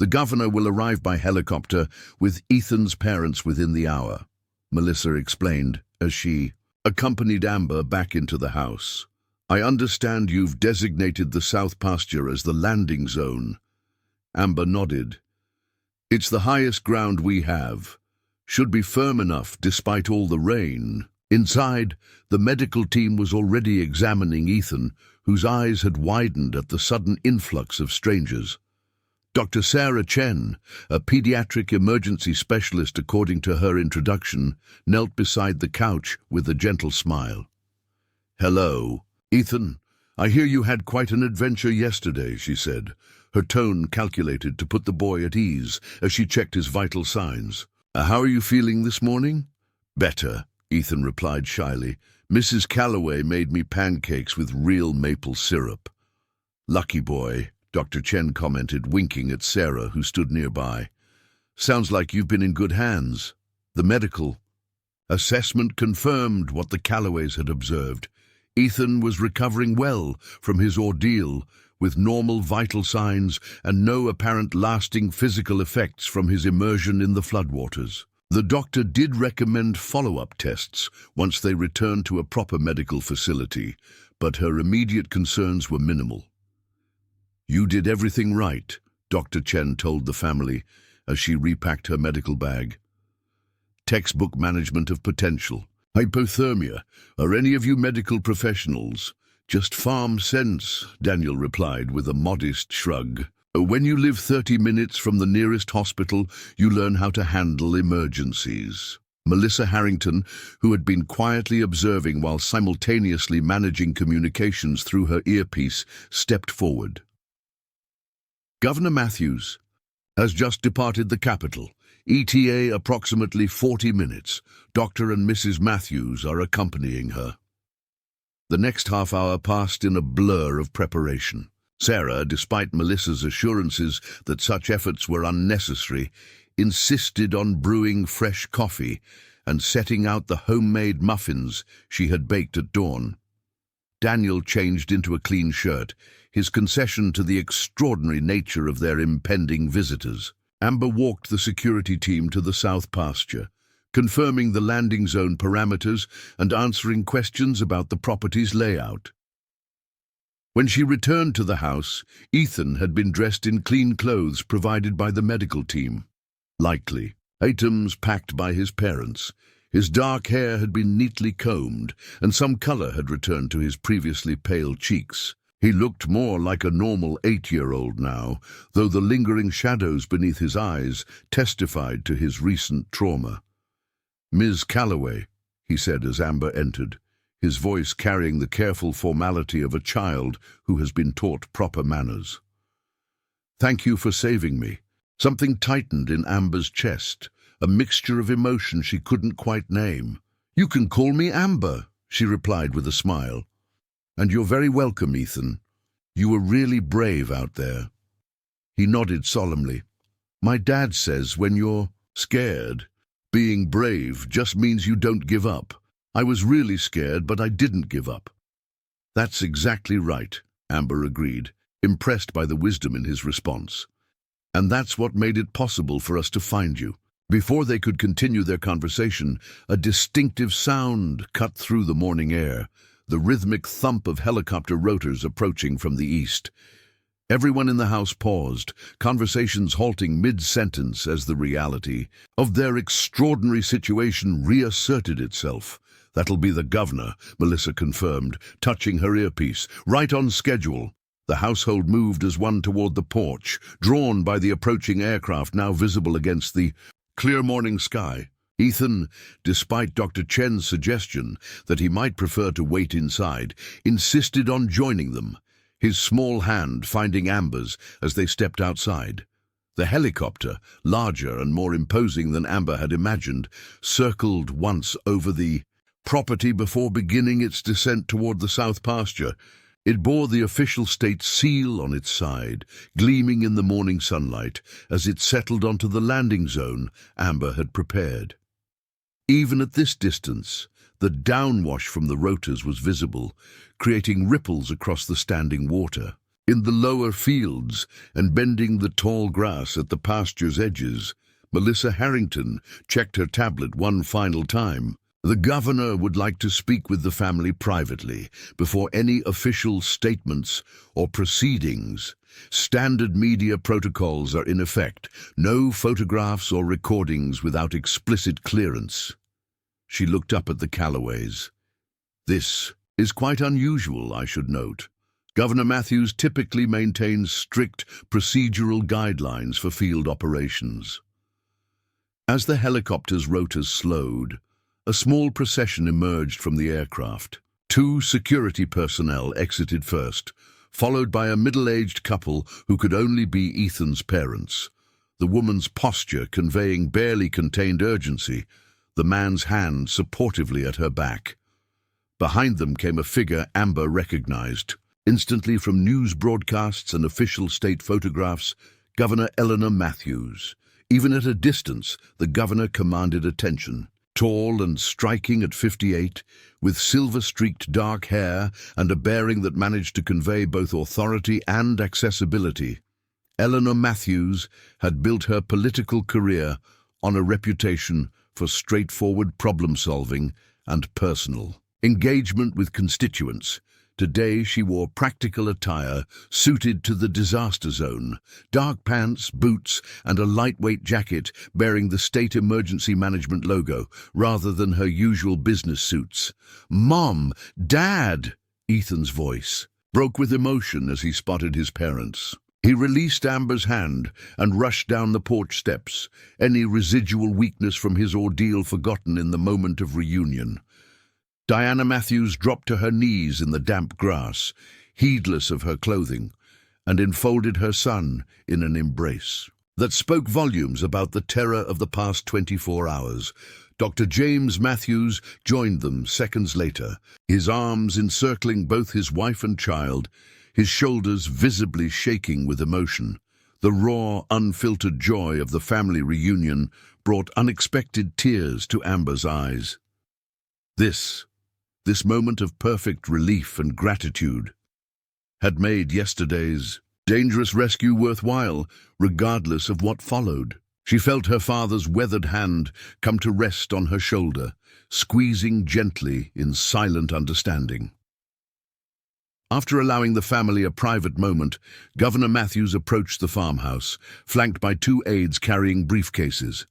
The governor will arrive by helicopter with Ethan's parents within the hour, Melissa explained as she accompanied Amber back into the house. I understand you've designated the south pasture as the landing zone. Amber nodded. It's the highest ground we have. Should be firm enough despite all the rain. Inside, the medical team was already examining Ethan, whose eyes had widened at the sudden influx of strangers. Dr. Sarah Chen, a pediatric emergency specialist according to her introduction, knelt beside the couch with a gentle smile. Hello, Ethan. I hear you had quite an adventure yesterday, she said, her tone calculated to put the boy at ease as she checked his vital signs. How are you feeling this morning? Better, Ethan replied shyly. Mrs. Calloway made me pancakes with real maple syrup. Lucky boy, Dr. Chen commented, winking at Sarah, who stood nearby. Sounds like you've been in good hands. The medical assessment confirmed what the Calloways had observed. Ethan was recovering well from his ordeal, with normal vital signs and no apparent lasting physical effects from his immersion in the floodwaters. The doctor did recommend follow-up tests once they returned to a proper medical facility, but her immediate concerns were minimal. You did everything right, Dr. Chen told the family as she repacked her medical bag. Textbook management of potential. Hypothermia. Are any of you medical professionals? Just farm sense, Daniel replied with a modest shrug. When you live 30 minutes from the nearest hospital, you learn how to handle emergencies. Melissa Harrington, who had been quietly observing while simultaneously managing communications through her earpiece, stepped forward. Governor Matthews has just departed the capital. ETA approximately 40 minutes. Dr. and Mrs. Matthews are accompanying her. The next half hour passed in a blur of preparation. Sarah, despite Melissa's assurances that such efforts were unnecessary, insisted on brewing fresh coffee and setting out the homemade muffins she had baked at dawn. Daniel changed into a clean shirt, his concession to the extraordinary nature of their impending visitors. Amber walked the security team to the south pasture, confirming the landing zone parameters and answering questions about the property's layout. When she returned to the house, Ethan had been dressed in clean clothes provided by the medical team. Likely, items packed by his parents. His dark hair had been neatly combed, and some color had returned to his previously pale cheeks. He looked more like a normal 8-year-old now, though the lingering shadows beneath his eyes testified to his recent trauma. Ms. Calloway, he said as Amber entered, his voice carrying the careful formality of a child who has been taught proper manners. Thank you for saving me. Something tightened in Amber's chest, a mixture of emotion she couldn't quite name. You can call me Amber, she replied with a smile. And you're very welcome, Ethan. You were really brave out there. He nodded solemnly. My dad says when you're scared, being brave just means you don't give up. I was really scared, but I didn't give up. That's exactly right, Amber agreed, impressed by the wisdom in his response. And that's what made it possible for us to find you. Before they could continue their conversation, a distinctive sound cut through the morning air, the rhythmic thump of helicopter rotors approaching from the east. Everyone in the house paused, conversations halting mid-sentence as the reality of their extraordinary situation reasserted itself. That'll be the governor, Melissa confirmed, touching her earpiece. Right on schedule. The household moved as one toward the porch, drawn by the approaching aircraft now visible against the clear morning sky. Ethan, despite Dr. Chen's suggestion that he might prefer to wait inside, insisted on joining them, his small hand finding Amber's as they stepped outside. The helicopter, larger and more imposing than Amber had imagined, circled once over the property before beginning its descent toward the south pasture. It bore the official state seal on its side, gleaming in the morning sunlight as it settled onto the landing zone Amber had prepared. Even at this distance, the downwash from the rotors was visible, creating ripples across the standing water. In the lower fields and bending the tall grass at the pasture's edges, Melissa Harrington checked her tablet one final time. The governor would like to speak with the family privately before any official statements or proceedings. Standard media protocols are in effect. No photographs or recordings without explicit clearance. She looked up at the Calloways. This is quite unusual, I should note. Governor Matthews typically maintains strict procedural guidelines for field operations. As the helicopter's rotors slowed, a small procession emerged from the aircraft. 2 security personnel exited first, followed by a middle-aged couple who could only be Ethan's parents. The woman's posture conveying barely contained urgency, the man's hand supportively at her back. Behind them came a figure Amber recognized. Instantly from news broadcasts and official state photographs, Governor Eleanor Matthews. Even at a distance, the governor commanded attention. Tall and striking at 58, with silver-streaked dark hair and a bearing that managed to convey both authority and accessibility, Eleanor Matthews had built her political career on a reputation for straightforward problem-solving and personal engagement with constituents. Today she wore practical attire suited to the disaster zone, dark pants, boots, and a lightweight jacket bearing the State Emergency Management logo, rather than her usual business suits. "Mom! Dad!" Ethan's voice broke with emotion as he spotted his parents. He released Amber's hand and rushed down the porch steps, any residual weakness from his ordeal forgotten in the moment of reunion. Diana Matthews dropped to her knees in the damp grass, heedless of her clothing, and enfolded her son in an embrace that spoke volumes about the terror of the past 24 hours. Dr. James Matthews joined them seconds later, his arms encircling both his wife and child, his shoulders visibly shaking with emotion. The raw, unfiltered joy of the family reunion brought unexpected tears to Amber's eyes. This moment of perfect relief and gratitude had made yesterday's dangerous rescue worthwhile, regardless of what followed. She felt her father's weathered hand come to rest on her shoulder, squeezing gently in silent understanding. After allowing the family a private moment, Governor Matthews approached the farmhouse, flanked by 2 aides carrying briefcases.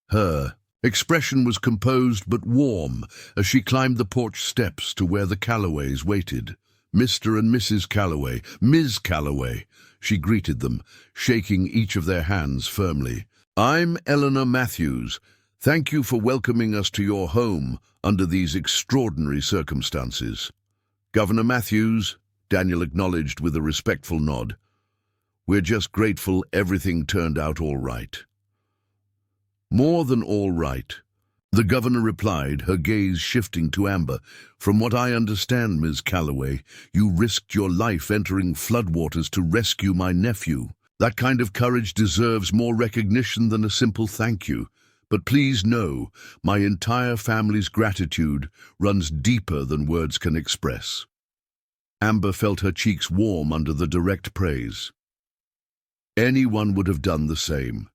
Her expression was composed but warm as she climbed the porch steps to where the Calloways waited. "Mr. and Mrs. Calloway, Ms. Calloway," she greeted them, shaking each of their hands firmly. "I'm Eleanor Matthews. Thank you for welcoming us to your home under these extraordinary circumstances." "Governor Matthews," Daniel acknowledged with a respectful nod. "We're just grateful everything turned out all right." "More than all right," the governor replied, her gaze shifting to Amber. "From what I understand, Ms. Calloway, you risked your life entering floodwaters to rescue my nephew. That kind of courage deserves more recognition than a simple thank you. But please know, my entire family's gratitude runs deeper than words can express." Amber felt her cheeks warm under the direct praise. "Anyone would have done the same,"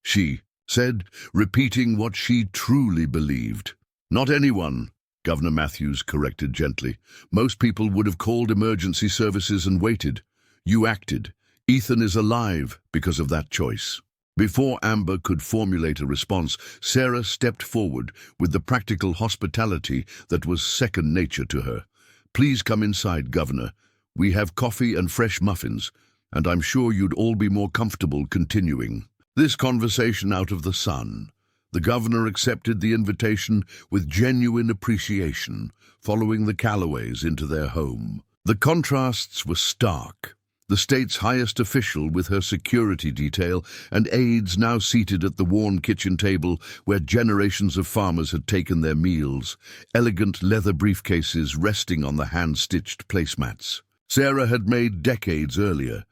she said, repeating what she truly believed. "Not anyone," Governor Matthews corrected gently. "Most people would have called emergency services and waited. You acted. Ethan is alive because of that choice." Before Amber could formulate a response, Sarah stepped forward with the practical hospitality that was second nature to her. "Please come inside, Governor. We have coffee and fresh muffins, and I'm sure you'd all be more comfortable continuing this conversation out of the sun." The governor accepted the invitation with genuine appreciation, following the Calloways into their home. The contrasts were stark. The state's highest official with her security detail and aides now seated at the worn kitchen table where generations of farmers had taken their meals, elegant leather briefcases resting on the hand-stitched placemats. Sarah had made decades earlier.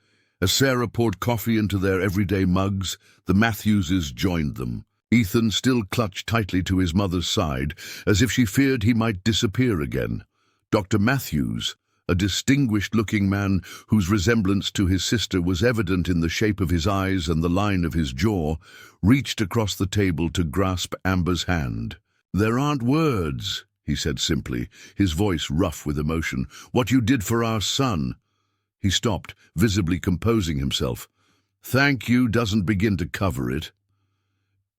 As Sarah poured coffee into their everyday mugs, the Matthewses joined them. Ethan still clutched tightly to his mother's side, as if she feared he might disappear again. Dr. Matthews, a distinguished-looking man whose resemblance to his sister was evident in the shape of his eyes and the line of his jaw, reached across the table to grasp Amber's hand. "There aren't words," he said simply, his voice rough with emotion. "What you did for our son." He stopped, visibly composing himself. "Thank you doesn't begin to cover it."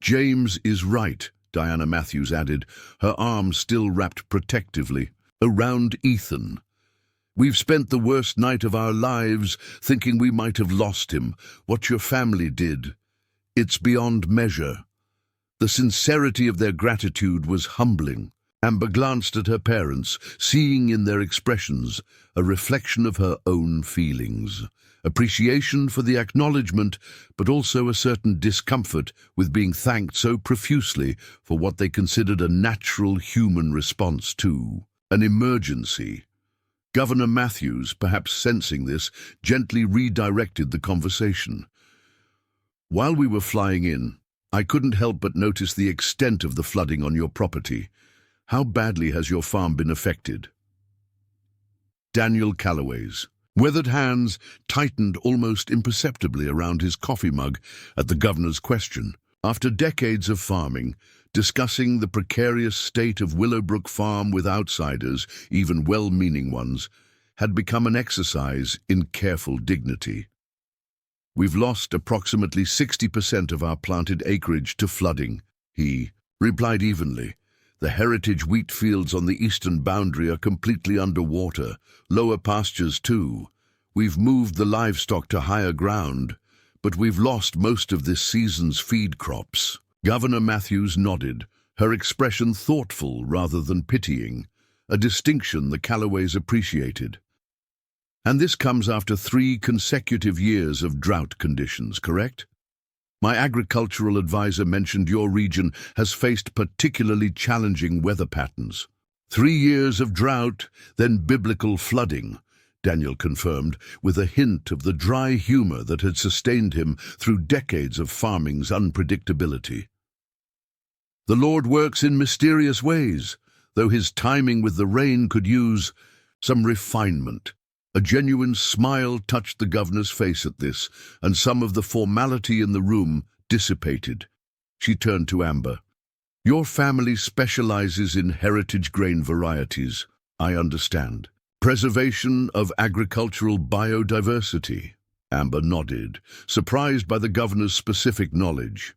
"James is right," Diana Matthews added, her arms still wrapped protectively around Ethan. "We've spent the worst night of our lives thinking we might have lost him. What your family did, it's beyond measure." The sincerity of their gratitude was humbling. Amber glanced at her parents, seeing in their expressions a reflection of her own feelings. Appreciation for the acknowledgement, but also a certain discomfort with being thanked so profusely for what they considered a natural human response to an emergency. Governor Matthews, perhaps sensing this, gently redirected the conversation. "While we were flying in, I couldn't help but notice the extent of the flooding on your property. How badly has your farm been affected?" Daniel Calloway's weathered hands tightened almost imperceptibly around his coffee mug at the governor's question. After decades of farming, discussing the precarious state of Willowbrook Farm with outsiders, even well-meaning ones, had become an exercise in careful dignity. "We've lost approximately 60% of our planted acreage to flooding," he replied evenly. "The heritage wheat fields on the eastern boundary are completely underwater, lower pastures too. We've moved the livestock to higher ground, but we've lost most of this season's feed crops." Governor Matthews nodded, her expression thoughtful rather than pitying, a distinction the Calloways appreciated. "And this comes after 3 consecutive years of drought conditions, correct? My agricultural advisor mentioned your region has faced particularly challenging weather patterns." 3 years of drought, then biblical flooding," Daniel confirmed, with a hint of the dry humor that had sustained him through decades of farming's unpredictability. "The Lord works in mysterious ways, though his timing with the rain could use some refinement." A genuine smile touched the governor's face at this, and some of the formality in the room dissipated. She turned to Amber. "Your family specializes in heritage grain varieties, I understand. Preservation of agricultural biodiversity." Amber nodded, surprised by the governor's specific knowledge.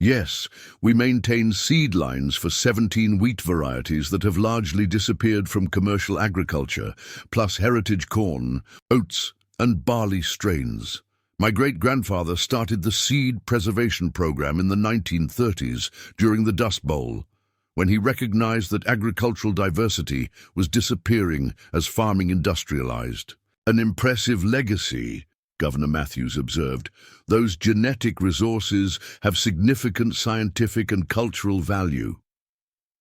"Yes, we maintain seed lines for 17 wheat varieties that have largely disappeared from commercial agriculture, plus heritage corn, oats, and barley strains. My great-grandfather started the seed preservation program in the 1930s during the Dust Bowl, when he recognized that agricultural diversity was disappearing as farming industrialized. An impressive legacy," Governor Matthews observed. "Those genetic resources have significant scientific and cultural value."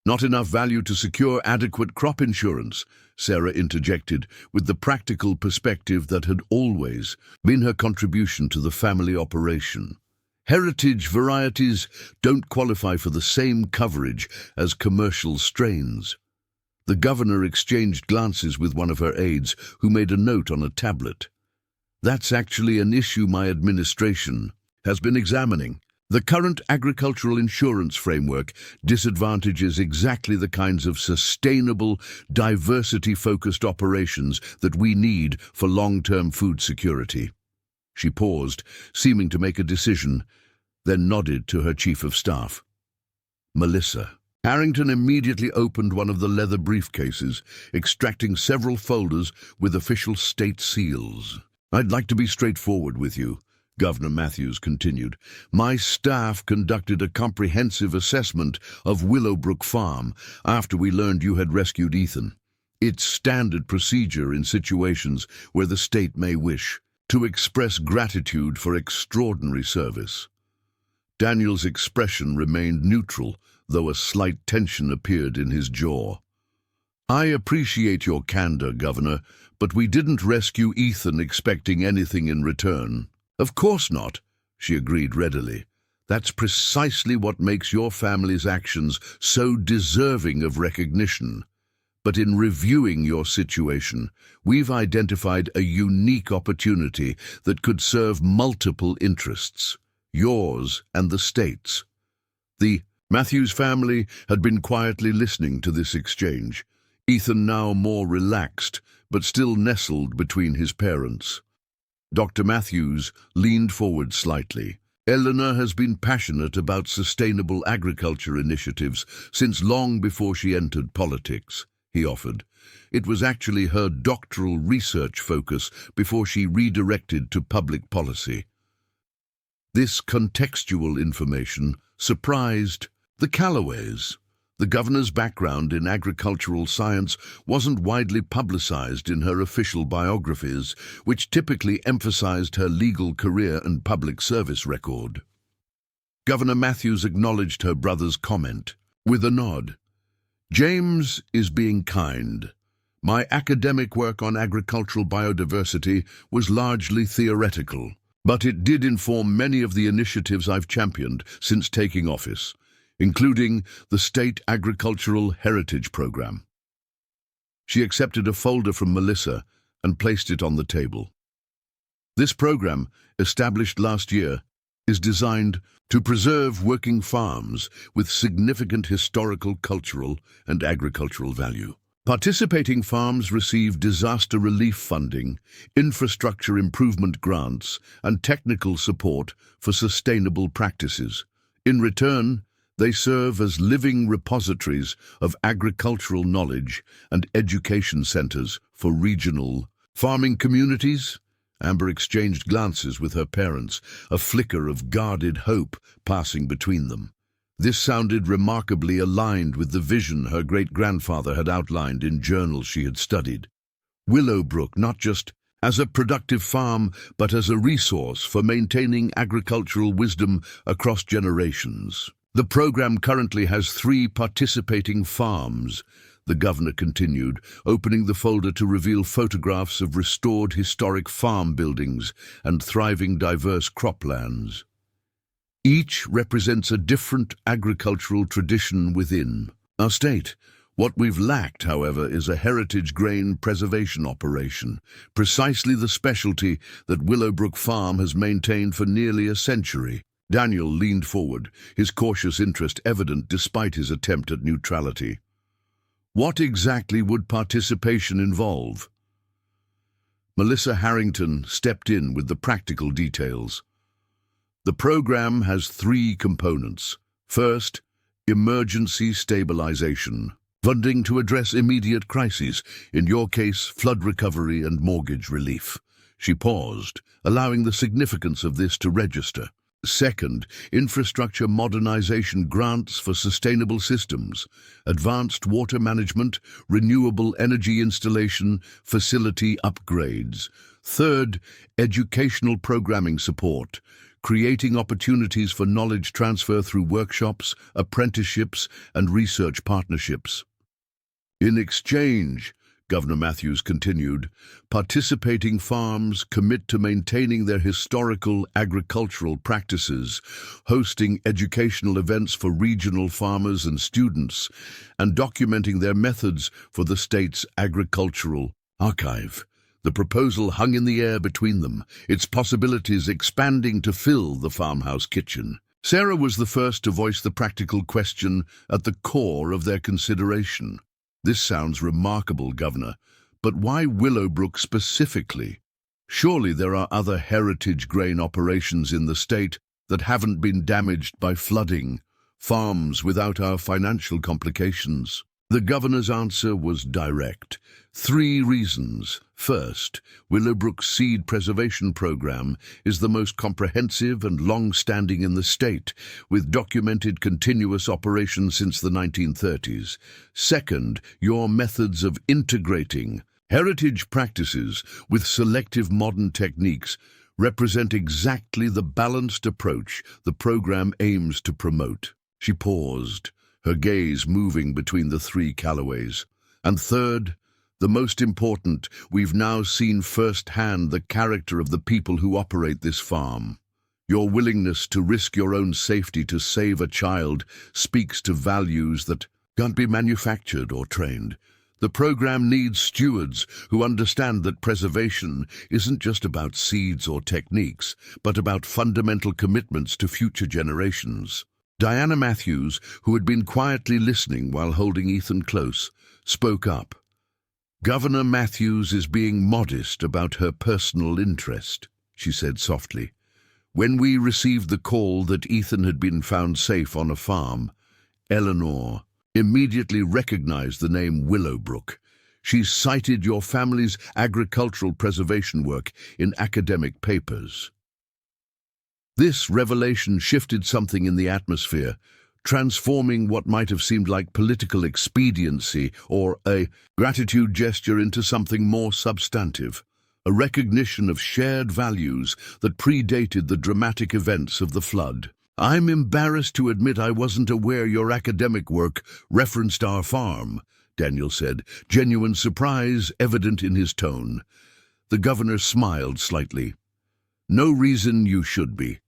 "Not enough value to secure adequate crop insurance," Sarah interjected, with the practical perspective that had always been her contribution to the family operation. "Heritage varieties don't qualify for the same coverage as commercial strains." The governor exchanged glances with one of her aides, who made a note on a tablet. "That's actually an issue my administration has been examining. The current agricultural insurance framework disadvantages exactly the kinds of sustainable, diversity-focused operations that we need for long-term food security." She paused, seeming to make a decision, then nodded to her chief of staff. "Melissa." Harrington immediately opened one of the leather briefcases, extracting several folders with official state seals. "I'd like to be straightforward with you," Governor Matthews continued. "My staff conducted a comprehensive assessment of Willowbrook Farm after we learned you had rescued Ethan. It's standard procedure in situations where the state may wish to express gratitude for extraordinary service." Daniel's expression remained neutral, though a slight tension appeared in his jaw. I appreciate your candor, Governor, but we didn't rescue Ethan expecting anything in return. Of course not, she agreed readily. That's precisely what makes your family's actions so deserving of recognition. But in reviewing your situation, we've identified a unique opportunity that could serve multiple interests, yours and the state's. The Matthews family had been quietly listening to this exchange, Ethan now more relaxed, but still nestled between his parents. Dr. Matthews leaned forward slightly. Eleanor has been passionate about sustainable agriculture initiatives since long before she entered politics, he offered. It was actually her doctoral research focus before she redirected to public policy. This contextual information surprised the Calloways. The governor's background in agricultural science wasn't widely publicized in her official biographies, which typically emphasized her legal career and public service record. Governor Matthews acknowledged her brother's comment with a nod. James is being kind. My academic work on agricultural biodiversity was largely theoretical, but it did inform many of the initiatives I've championed since taking office, including the State Agricultural Heritage Program. She accepted a folder from Melissa and placed it on the table. This program, established last year, is designed to preserve working farms with significant historical, cultural, and agricultural value. Participating farms receive disaster relief funding, infrastructure improvement grants, and technical support for sustainable practices. In return, they serve as living repositories of agricultural knowledge and education centers for regional farming communities. Amber exchanged glances with her parents, a flicker of guarded hope passing between them. This sounded remarkably aligned with the vision her great-grandfather had outlined in journals she had studied. Willowbrook, not just as a productive farm, but as a resource for maintaining agricultural wisdom across generations. The program currently has 3 participating farms, the governor continued, opening the folder to reveal photographs of restored historic farm buildings and thriving diverse croplands. Each represents a different agricultural tradition within our state. What we've lacked, however, is a heritage grain preservation operation, precisely the specialty that Willowbrook Farm has maintained for nearly a century. Daniel leaned forward, his cautious interest evident despite his attempt at neutrality. What exactly would participation involve? Melissa Harrington stepped in with the practical details. The program has 3 components. First, emergency stabilization, funding to address immediate crises, in your case, flood recovery and mortgage relief. She paused, allowing the significance of this to register. Second, infrastructure modernization grants for sustainable systems, advanced water management, renewable energy installation, facility upgrades. Third, educational programming support, creating opportunities for knowledge transfer through workshops, apprenticeships, and research partnerships. In exchange, Governor Matthews continued, participating farms commit to maintaining their historical agricultural practices, hosting educational events for regional farmers and students, and documenting their methods for the state's agricultural archive. The proposal hung in the air between them, its possibilities expanding to fill the farmhouse kitchen. Sarah was the first to voice the practical question at the core of their consideration. This sounds remarkable, Governor, but why Willowbrook specifically? Surely there are other heritage grain operations in the state that haven't been damaged by flooding, farms without our financial complications. The governor's answer was direct. 3 reasons. First, Willowbrook's seed preservation program is the most comprehensive and long-standing in the state, with documented continuous operations since the 1930s. Second, your methods of integrating heritage practices with selective modern techniques represent exactly the balanced approach the program aims to promote. She paused, her gaze moving between the 3 Calloways. And third, the most important, we've now seen firsthand the character of the people who operate this farm. Your willingness to risk your own safety to save a child speaks to values that can't be manufactured or trained. The program needs stewards who understand that preservation isn't just about seeds or techniques, but about fundamental commitments to future generations. Diana Matthews, who had been quietly listening while holding Ethan close, spoke up. "Governor Matthews is being modest about her personal interest," she said softly. "When we received the call that Ethan had been found safe on a farm, Eleanor immediately recognized the name Willowbrook. She cited your family's agricultural preservation work in academic papers." This revelation shifted something in the atmosphere, transforming what might have seemed like political expediency or a gratitude gesture into something more substantive, a recognition of shared values that predated the dramatic events of the flood. "I'm embarrassed to admit I wasn't aware your academic work referenced our farm," Daniel said, genuine surprise evident in his tone. The governor smiled slightly. "No reason you should be.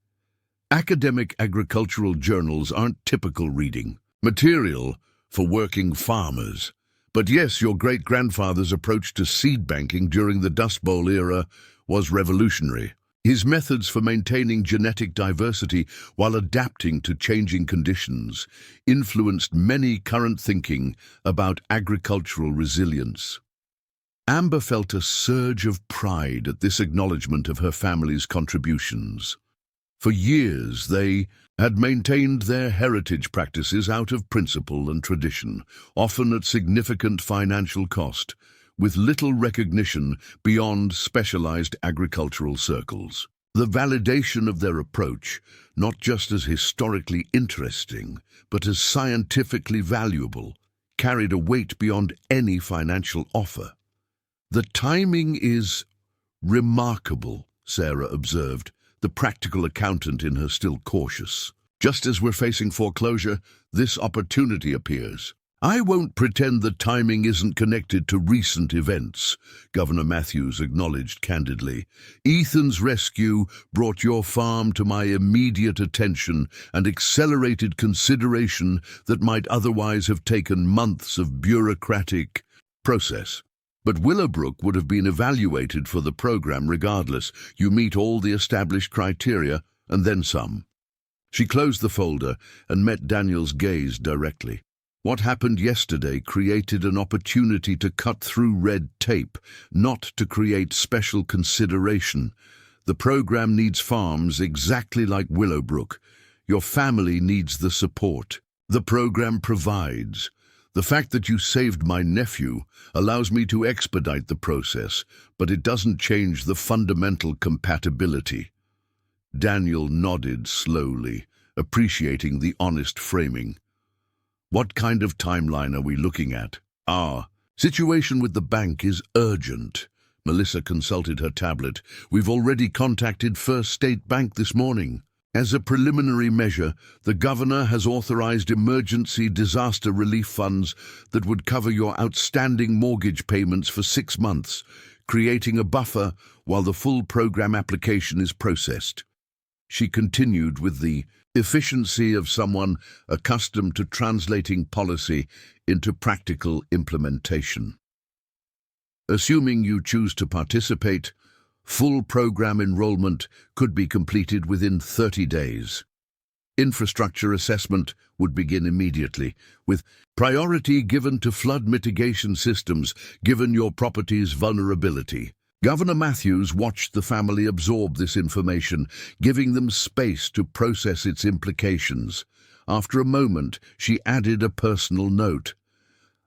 Academic agricultural journals aren't typical reading material for working farmers. But yes, your great-grandfather's approach to seed banking during the Dust Bowl era was revolutionary. His methods for maintaining genetic diversity while adapting to changing conditions influenced many current thinking about agricultural resilience." Amber felt a surge of pride at this acknowledgement of her family's contributions. For years, they had maintained their heritage practices out of principle and tradition, often at significant financial cost, with little recognition beyond specialized agricultural circles. The validation of their approach, not just as historically interesting, but as scientifically valuable, carried a weight beyond any financial offer. "The timing is remarkable," Sarah observed, the practical accountant in her still cautious. "Just as we're facing foreclosure, this opportunity appears." "I won't pretend the timing isn't connected to recent events," Governor Matthews acknowledged candidly. "Ethan's rescue brought your farm to my immediate attention and accelerated consideration that might otherwise have taken months of bureaucratic process. But Willowbrook would have been evaluated for the program regardless. You meet all the established criteria, and then some." She closed the folder and met Daniel's gaze directly. What happened yesterday created an opportunity to cut through red tape, not to create special consideration. The program needs farms exactly like Willowbrook. Your family needs the support. The program provides. The fact that you saved my nephew allows me to expedite the process, but it doesn't change the fundamental compatibility." Daniel nodded slowly, appreciating the honest framing. "What kind of timeline are we looking at?" "Our situation with the bank is urgent." Melissa consulted her tablet. "We've already contacted First State Bank this morning. As a preliminary measure, the governor has authorized emergency disaster relief funds that would cover your outstanding mortgage payments for 6 months, creating a buffer while the full program application is processed." She continued with the efficiency of someone accustomed to translating policy into practical implementation. "Assuming you choose to participate, full program enrollment could be completed within 30 days. Infrastructure assessment would begin immediately, with priority given to flood mitigation systems given your property's vulnerability." Governor Matthews watched the family absorb this information, giving them space to process its implications. After a moment, she added a personal note.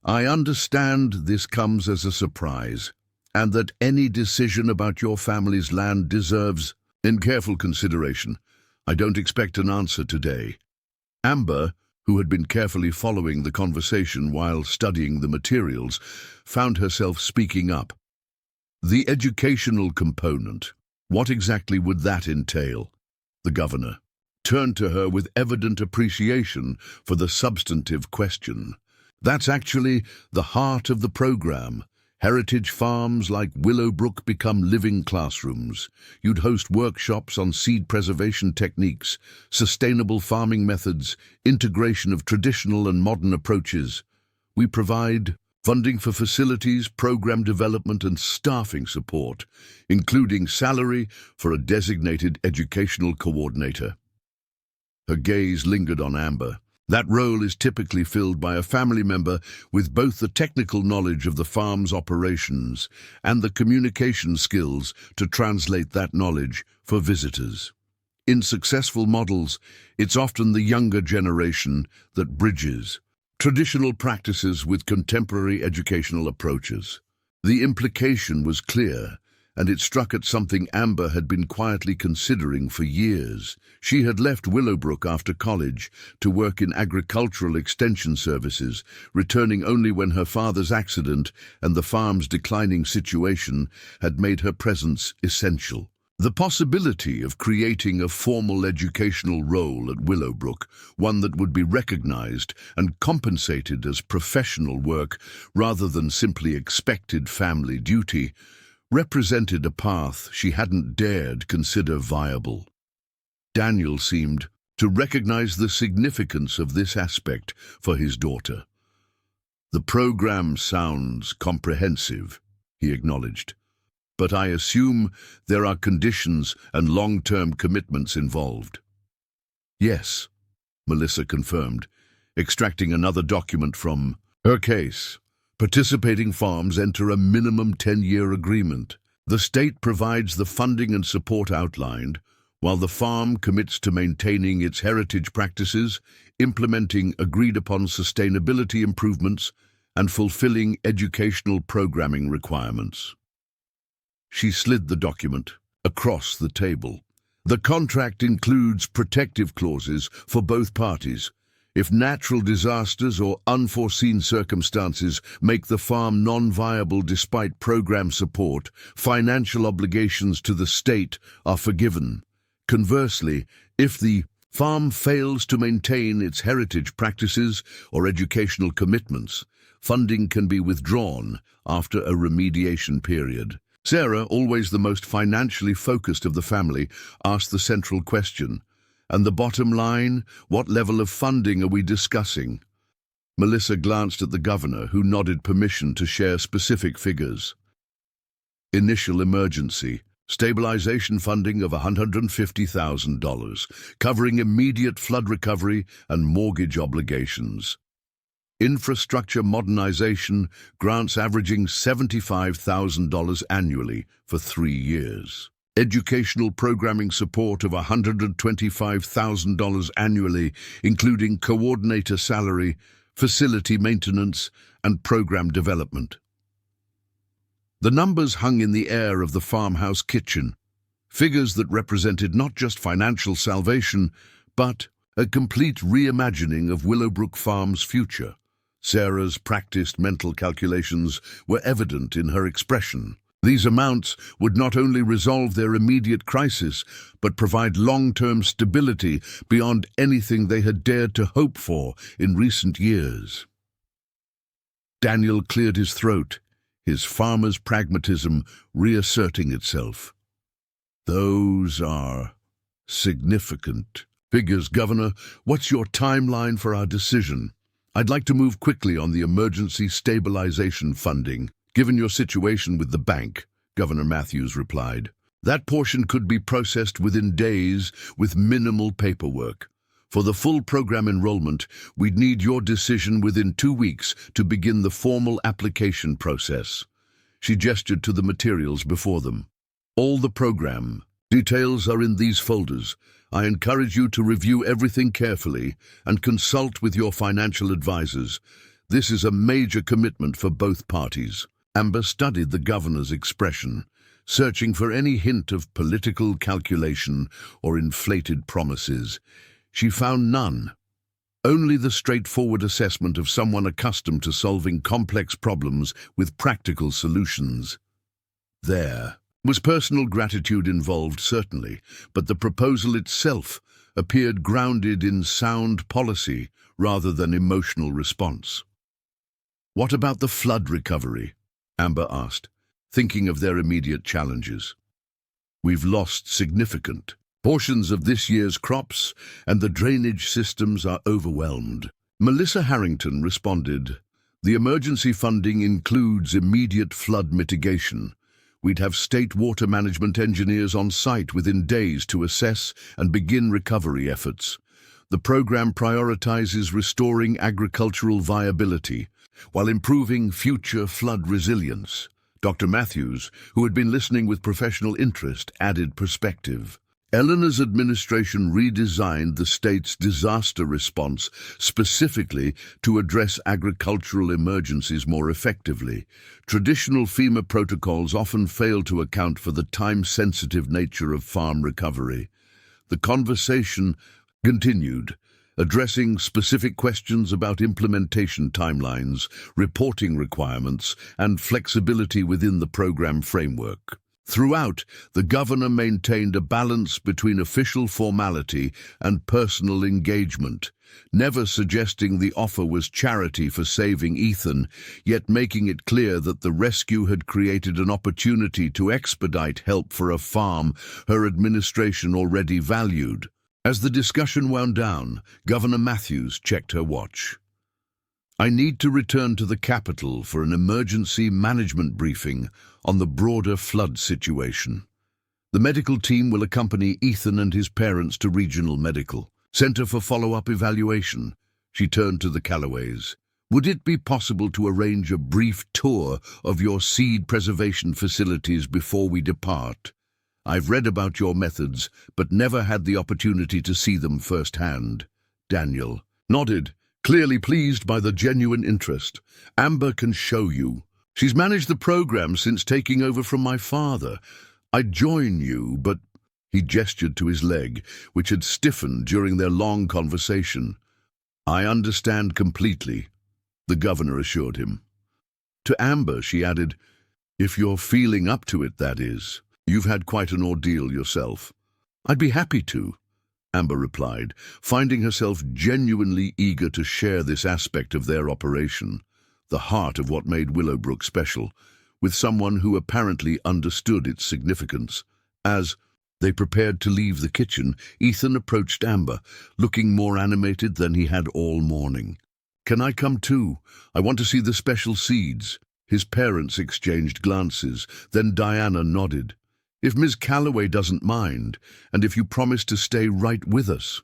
"I understand this comes as a surprise, and that any decision about your family's land deserves in careful consideration. I don't expect an answer today." Amber, who had been carefully following the conversation while studying the materials, found herself speaking up. "The educational component, what exactly would that entail?" The governor turned to her with evident appreciation for the substantive question. That's actually the heart of the program. Heritage farms like Willowbrook become living classrooms. You'd host workshops on seed preservation techniques, sustainable farming methods, integration of traditional and modern approaches. We provide funding for facilities, program development and staffing support, including salary for a designated educational coordinator. Her gaze lingered on Amber. That role is typically filled by a family member with both the technical knowledge of the farm's operations and the communication skills to translate that knowledge for visitors. In successful models, it's often the younger generation that bridges traditional practices with contemporary educational approaches. The implication was clear, and it struck at something Amber had been quietly considering for years. She had left Willowbrook after college to work in agricultural extension services, returning only when her father's accident and the farm's declining situation had made her presence essential. The possibility of creating a formal educational role at Willowbrook, one that would be recognized and compensated as professional work rather than simply expected family duty, represented a path she hadn't dared consider viable. Daniel seemed to recognize the significance of this aspect for his daughter. "The program sounds comprehensive," he acknowledged, "but I assume there are conditions and long-term commitments involved." "Yes," Melissa confirmed, extracting another document from her case. "Participating farms enter a minimum 10-year agreement. The state provides the funding and support outlined, while the farm commits to maintaining its heritage practices, implementing agreed-upon sustainability improvements, and fulfilling educational programming requirements." She slid the document across the table. "The contract includes protective clauses for both parties. If natural disasters or unforeseen circumstances make the farm non-viable despite program support, financial obligations to the state are forgiven. Conversely, if the farm fails to maintain its heritage practices or educational commitments, funding can be withdrawn after a remediation period." Sarah, always the most financially focused of the family, asked the central question. "And the bottom line? What level of funding are we discussing?" Melissa glanced at the governor, who nodded permission to share specific figures. "Initial emergency stabilization funding of $150,000, covering immediate flood recovery and mortgage obligations. Infrastructure modernization grants averaging $75,000 annually for 3 years. Educational programming support of $125,000 annually, including coordinator salary, facility maintenance, and program development." The numbers hung in the air of the farmhouse kitchen, figures that represented not just financial salvation, but a complete reimagining of Willowbrook Farm's future. Sarah's practiced mental calculations were evident in her expression. These amounts would not only resolve their immediate crisis, but provide long-term stability beyond anything they had dared to hope for in recent years. Daniel cleared his throat, his farmer's pragmatism reasserting itself. "Those are significant figures, Governor. What's your timeline for our decision?" "I'd like to move quickly on the emergency stabilization funding, given your situation with the bank," Governor Matthews replied. "That portion could be processed within days with minimal paperwork. For the full program enrollment, we'd need your decision within 2 weeks to begin the formal application process." She gestured to the materials before them. "All the program details are in these folders. I encourage you to review everything carefully and consult with your financial advisors. This is a major commitment for both parties." Amber studied the governor's expression, searching for any hint of political calculation or inflated promises. She found none. Only the straightforward assessment of someone accustomed to solving complex problems with practical solutions. There was personal gratitude involved, certainly, but the proposal itself appeared grounded in sound policy rather than emotional response. What about the flood recovery? Amber asked, thinking of their immediate challenges. We've lost significant portions of this year's crops, and the drainage systems are overwhelmed. Melissa Harrington responded, the emergency funding includes immediate flood mitigation. We'd have state water management engineers on site within days to assess and begin recovery efforts. The program prioritizes restoring agricultural viability while improving future flood resilience. Dr. Matthews, who had been listening with professional interest, added perspective. Eleanor's administration redesigned the state's disaster response specifically to address agricultural emergencies more effectively. Traditional FEMA protocols often fail to account for the time-sensitive nature of farm recovery. The conversation continued, addressing specific questions about implementation timelines, reporting requirements, and flexibility within the program framework. Throughout, the governor maintained a balance between official formality and personal engagement, never suggesting the offer was charity for saving Ethan, yet making it clear that the rescue had created an opportunity to expedite help for a farm her administration already valued. As the discussion wound down, Governor Matthews checked her watch. I need to return to the capital for an emergency management briefing on the broader flood situation. The medical team will accompany Ethan and his parents to Regional Medical Center for follow-up evaluation. She turned to the Calloways. Would it be possible to arrange a brief tour of your seed preservation facilities before we depart? I've read about your methods, but never had the opportunity to see them firsthand. Daniel nodded, clearly pleased by the genuine interest. Amber can show you. She's managed the program since taking over from my father. I'd join you, but... He gestured to his leg, which had stiffened during their long conversation. I understand completely, the governor assured him. To Amber, she added, if you're feeling up to it, that is. You've had quite an ordeal yourself. I'd be happy to, Amber replied, finding herself genuinely eager to share this aspect of their operation, the heart of what made Willowbrook special, with someone who apparently understood its significance. As they prepared to leave the kitchen, Ethan approached Amber, looking more animated than he had all morning. Can I come too? I want to see the special seeds. His parents exchanged glances, then Diana nodded. If Ms. Calloway doesn't mind, and if you promise to stay right with us.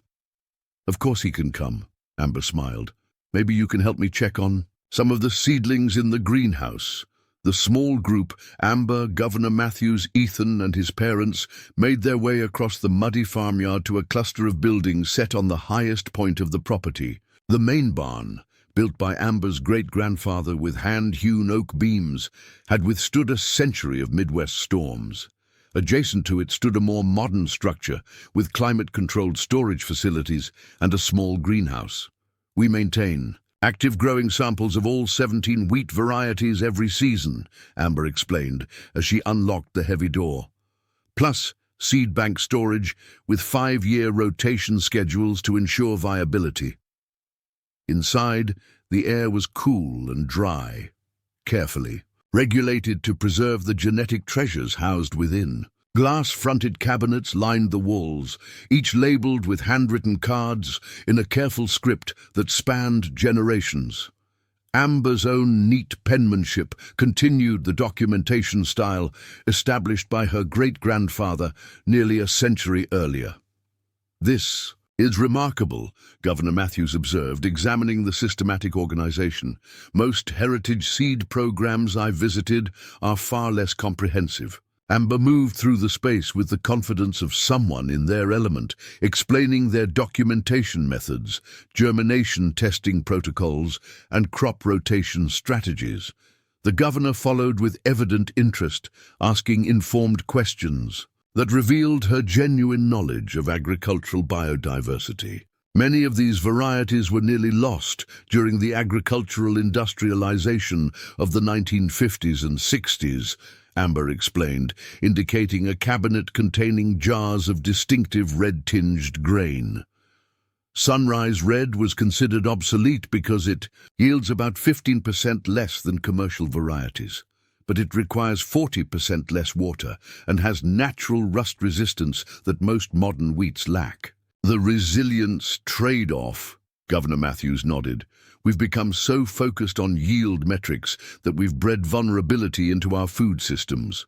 Of course he can come, Amber smiled. Maybe you can help me check on some of the seedlings in the greenhouse. The small group, Amber, Governor Matthews, Ethan, and his parents, made their way across the muddy farmyard to a cluster of buildings set on the highest point of the property. The main barn, built by Amber's great-grandfather with hand-hewn oak beams, had withstood a century of Midwest storms. Adjacent to it stood a more modern structure with climate-controlled storage facilities and a small greenhouse. We maintain active growing samples of all 17 wheat varieties every season, Amber explained as she unlocked the heavy door. Plus, seed bank storage with 5-year rotation schedules to ensure viability. Inside, the air was cool and dry, carefully regulated to preserve the genetic treasures housed within. Glass-fronted cabinets lined the walls, each labeled with handwritten cards in a careful script that spanned generations. Amber's own neat penmanship continued the documentation style established by her great-grandfather nearly a century earlier. This is remarkable, Governor Matthews observed, examining the systematic organization. Most heritage seed programs I've visited are far less comprehensive. Amber moved through the space with the confidence of someone in their element, explaining their documentation methods, germination testing protocols, and crop rotation strategies. The governor followed with evident interest, asking informed questions that revealed her genuine knowledge of agricultural biodiversity. Many of these varieties were nearly lost during the agricultural industrialization of the 1950s and 60s, Amber explained, indicating a cabinet containing jars of distinctive red-tinged grain. Sunrise Red was considered obsolete because it yields about 15% less than commercial varieties, but it requires 40% less water and has natural rust resistance that most modern wheats lack. The resilience trade-off, Governor Matthews nodded. We've become so focused on yield metrics that we've bred vulnerability into our food systems.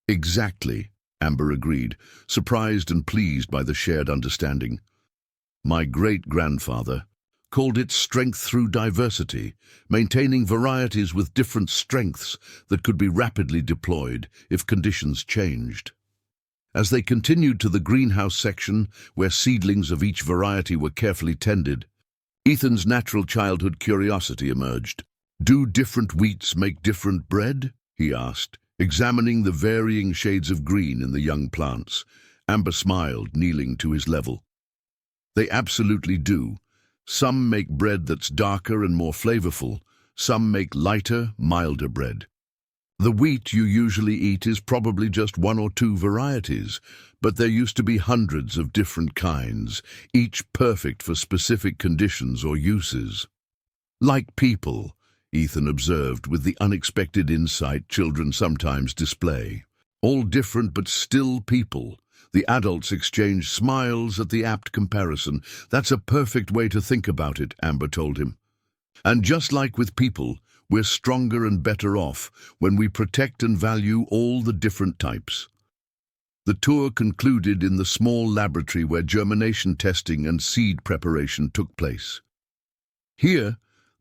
Exactly, Amber agreed, surprised and pleased by the shared understanding. My great-grandfather called it strength through diversity, maintaining varieties with different strengths that could be rapidly deployed if conditions changed. As they continued to the greenhouse section, where seedlings of each variety were carefully tended, Ethan's natural childhood curiosity emerged. Do different wheats make different bread? He asked, examining the varying shades of green in the young plants. Amber smiled, kneeling to his level. They absolutely do. Some make bread that's darker and more flavorful. Some make lighter, milder bread. The wheat you usually eat is probably just one or two varieties, but there used to be hundreds of different kinds, each perfect for specific conditions or uses. Like people, Ethan observed with the unexpected insight children sometimes display. All different but still people. The adults exchange smiles at the apt comparison. That's a perfect way to think about it, Amber told him. And just like with people, we're stronger and better off when we protect and value all the different types. The tour concluded in the small laboratory where germination testing and seed preparation took place. Here,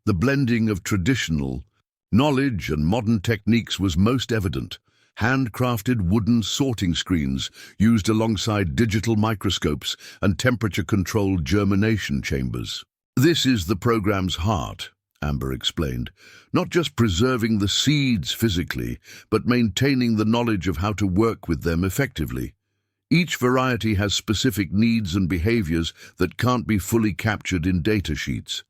the blending of traditional knowledge and modern techniques was most evident. Handcrafted wooden sorting screens used alongside digital microscopes and temperature-controlled germination chambers. This is the program's heart, Amber explained. Not just preserving the seeds physically, but maintaining the knowledge of how to work with them effectively. Each variety has specific needs and behaviors that can't be fully captured in data sheets.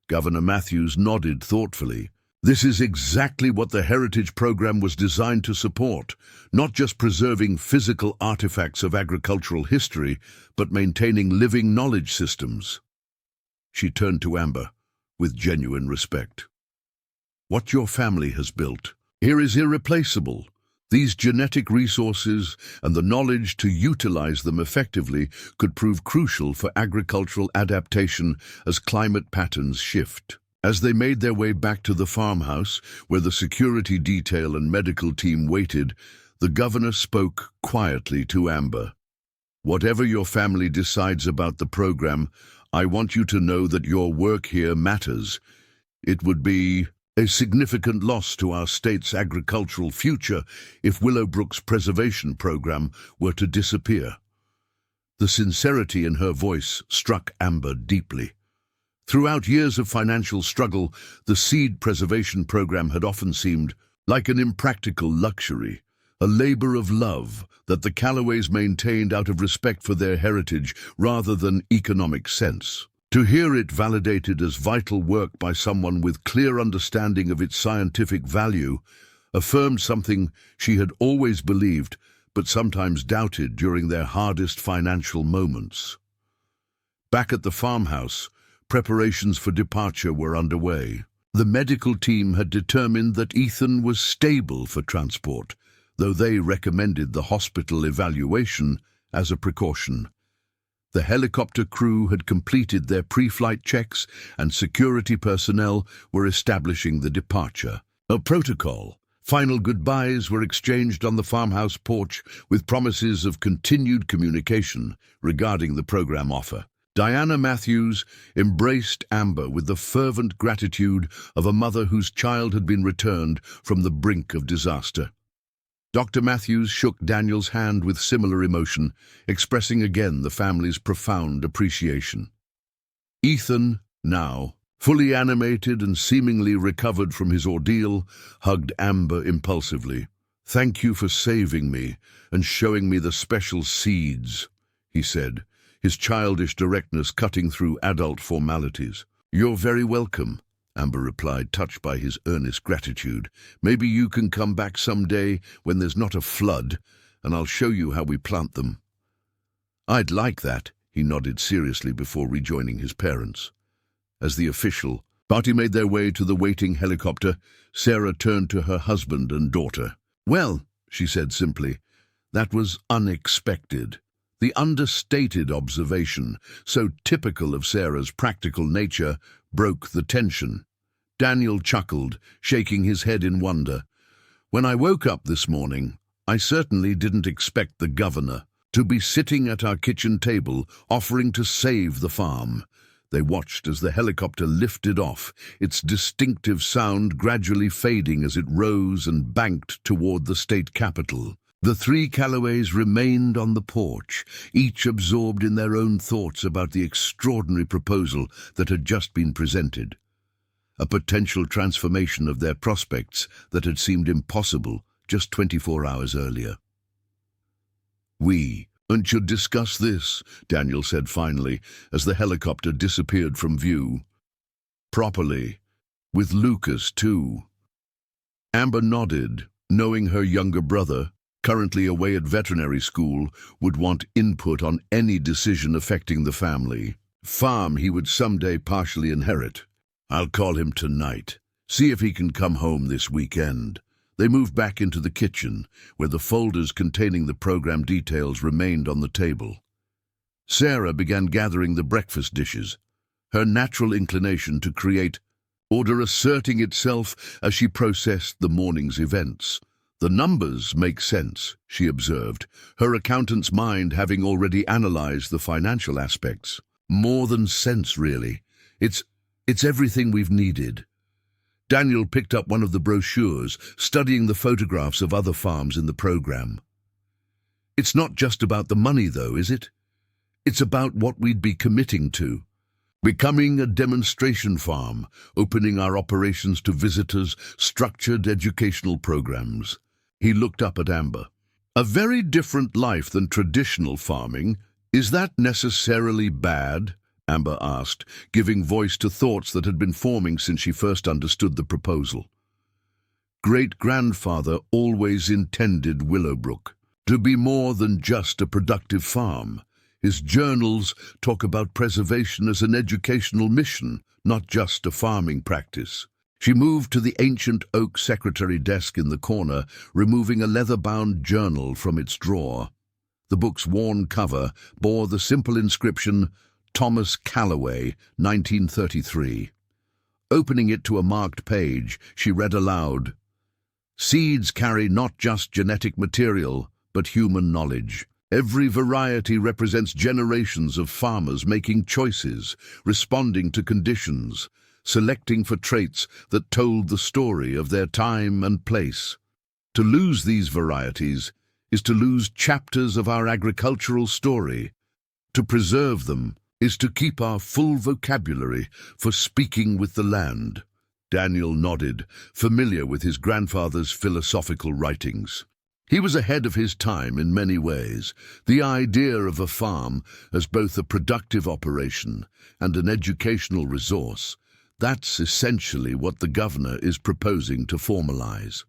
Governor Matthews nodded thoughtfully. This is exactly what the Heritage Program was designed to support, not just preserving physical artifacts of agricultural history, but maintaining living knowledge systems. She turned to Amber with genuine respect. What your family has built here is irreplaceable. These genetic resources and the knowledge to utilize them effectively could prove crucial for agricultural adaptation as climate patterns shift. As they made their way back to the farmhouse, where the security detail and medical team waited, the governor spoke quietly to Amber. Whatever your family decides about the program, I want you to know that your work here matters. It would be a significant loss to our state's agricultural future if Willowbrook's preservation program were to disappear. The sincerity in her voice struck Amber deeply. Throughout years of financial struggle, the seed preservation program had often seemed like an impractical luxury, a labor of love that the Calloways maintained out of respect for their heritage rather than economic sense. To hear it validated as vital work by someone with clear understanding of its scientific value affirmed something she had always believed but sometimes doubted during their hardest financial moments. Back at the farmhouse, preparations for departure were underway. The medical team had determined that Ethan was stable for transport, though they recommended the hospital evaluation as a precaution. The helicopter crew had completed their pre-flight checks and security personnel were establishing the departure. A protocol. Final goodbyes were exchanged on the farmhouse porch with promises of continued communication regarding the program offer. Diana Matthews embraced Amber with the fervent gratitude of a mother whose child had been returned from the brink of disaster. Dr. Matthews shook Daniel's hand with similar emotion, expressing again the family's profound appreciation. Ethan, now, fully animated and seemingly recovered from his ordeal, hugged Amber impulsively. "Thank you for saving me and showing me the special seeds," he said, his childish directness cutting through adult formalities. "You're very welcome," Amber replied, touched by his earnest gratitude. "Maybe you can come back someday when there's not a flood, and I'll show you how we plant them." "I'd like that," He nodded seriously before rejoining his parents. As the official party made their way to the waiting helicopter, Sarah turned to her husband and daughter. "Well," she said simply, "that was unexpected." The understated observation, so typical of Sarah's practical nature, broke the tension. Daniel chuckled, shaking his head in wonder. "When I woke up this morning, I certainly didn't expect the governor to be sitting at our kitchen table offering to save the farm." They watched as the helicopter lifted off, its distinctive sound gradually fading as it rose and banked toward the state capitol. The three Calloways remained on the porch, each absorbed in their own thoughts about the extraordinary proposal that had just been presented. A potential transformation of their prospects that had seemed impossible just 24 hours earlier. "We should discuss this," Daniel said finally, as the helicopter disappeared from view. "Properly. With Lucas, too." Amber nodded, knowing her younger brother, currently away at veterinary school, would want input on any decision affecting the family farm he would someday partially inherit. "I'll call him tonight. See if he can come home this weekend." They moved back into the kitchen, where the folders containing the program details remained on the table. Sarah began gathering the breakfast dishes, her natural inclination to create order asserting itself as she processed the morning's events. "The numbers make sense," she observed, her accountant's mind having already analyzed the financial aspects. "More than sense, really. It's everything we've needed." Daniel picked up one of the brochures, studying the photographs of other farms in the program. "It's not just about the money, though, is it? It's about what we'd be committing to. Becoming a demonstration farm, opening our operations to visitors, structured educational programs." He looked up at Amber. "A very different life than traditional farming. Is that necessarily bad?" Amber asked, giving voice to thoughts that had been forming since she first understood the proposal. Great-grandfather always intended Willowbrook to be more than just a productive farm. His journals talk about preservation as an educational mission, not just a farming practice. She moved to the ancient oak secretary desk in the corner, removing a leather-bound journal from its drawer. The book's worn cover bore the simple inscription, "Thomas Calloway, 1933. Opening it to a marked page, she read aloud, "Seeds carry not just genetic material, but human knowledge. Every variety represents generations of farmers making choices, responding to conditions, selecting for traits that told the story of their time and place. To lose these varieties is to lose chapters of our agricultural story. To preserve them is to keep our full vocabulary for speaking with the land." Daniel nodded, familiar with his grandfather's philosophical writings. He was ahead of his time in many ways. The idea of a farm as both a productive operation and an educational resource, that's essentially what the governor is proposing to formalize.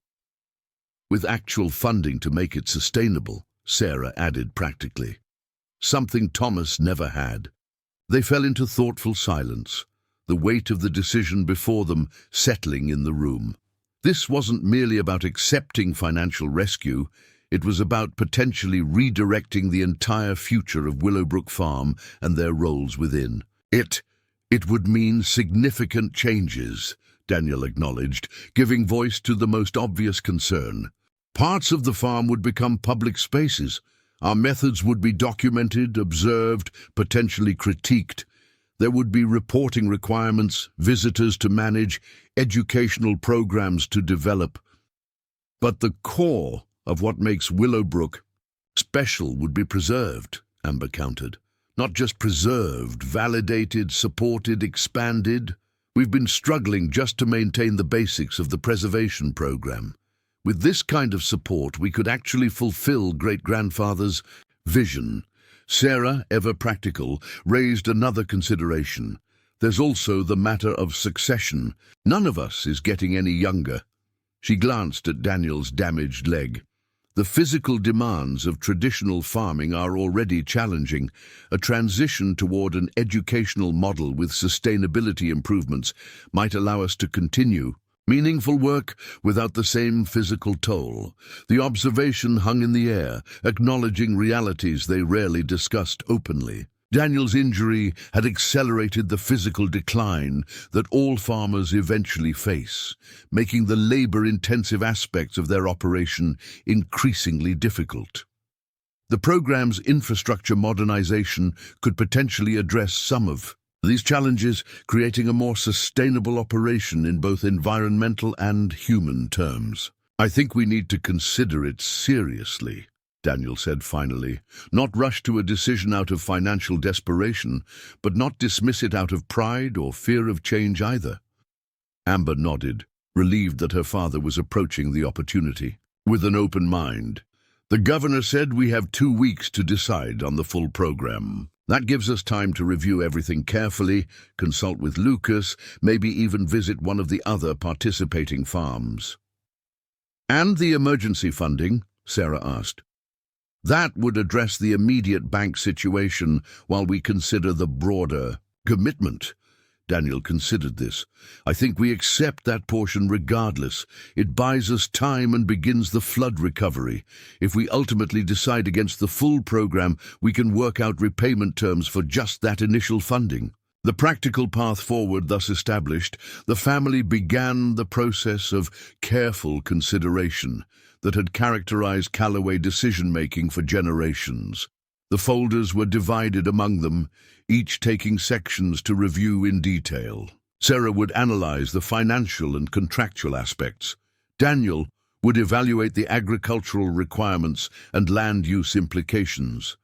With actual funding to make it sustainable, Sarah added practically. Something Thomas never had. They fell into thoughtful silence, the weight of the decision before them settling in the room. This wasn't merely about accepting financial rescue, it was about potentially redirecting the entire future of Willowbrook Farm and their roles within. It would mean significant changes, Daniel acknowledged, giving voice to the most obvious concern. Parts of the farm would become public spaces. Our methods would be documented, observed, potentially critiqued. There would be reporting requirements, visitors to manage, educational programs to develop. But the core of what makes Willowbrook special would be preserved, Amber countered. Not just preserved, validated, supported, expanded. We've been struggling just to maintain the basics of the preservation program. With this kind of support, we could actually fulfill great-grandfather's vision. Sarah, ever practical, raised another consideration. There's also the matter of succession. None of us is getting any younger. She glanced at Daniel's damaged leg. The physical demands of traditional farming are already challenging. A transition toward an educational model with sustainability improvements might allow us to continue meaningful work without the same physical toll. The observation hung in the air, acknowledging realities they rarely discussed openly. Daniel's injury had accelerated the physical decline that all farmers eventually face, making the labor-intensive aspects of their operation increasingly difficult. The program's infrastructure modernization could potentially address some of these challenges, creating a more sustainable operation in both environmental and human terms. "I think we need to consider it seriously," Daniel said finally. "Not rush to a decision out of financial desperation, but not dismiss it out of pride or fear of change either." Amber nodded, relieved that her father was approaching the opportunity with an open mind. "The governor said we have 2 weeks to decide on the full program. That gives us time to review everything carefully, consult with Lucas, maybe even visit one of the other participating farms." "And the emergency funding?" Sarah asked. "That would address the immediate bank situation while we consider the broader commitment." Daniel considered this. "I think we accept that portion regardless. It buys us time and begins the flood recovery. If we ultimately decide against the full program, we can work out repayment terms for just that initial funding." The practical path forward thus established, the family began the process of careful consideration that had characterized Calloway decision-making for generations. The folders were divided among them, each taking sections to review in detail. Sarah would analyze the financial and contractual aspects. Daniel would evaluate the agricultural requirements and land use implications.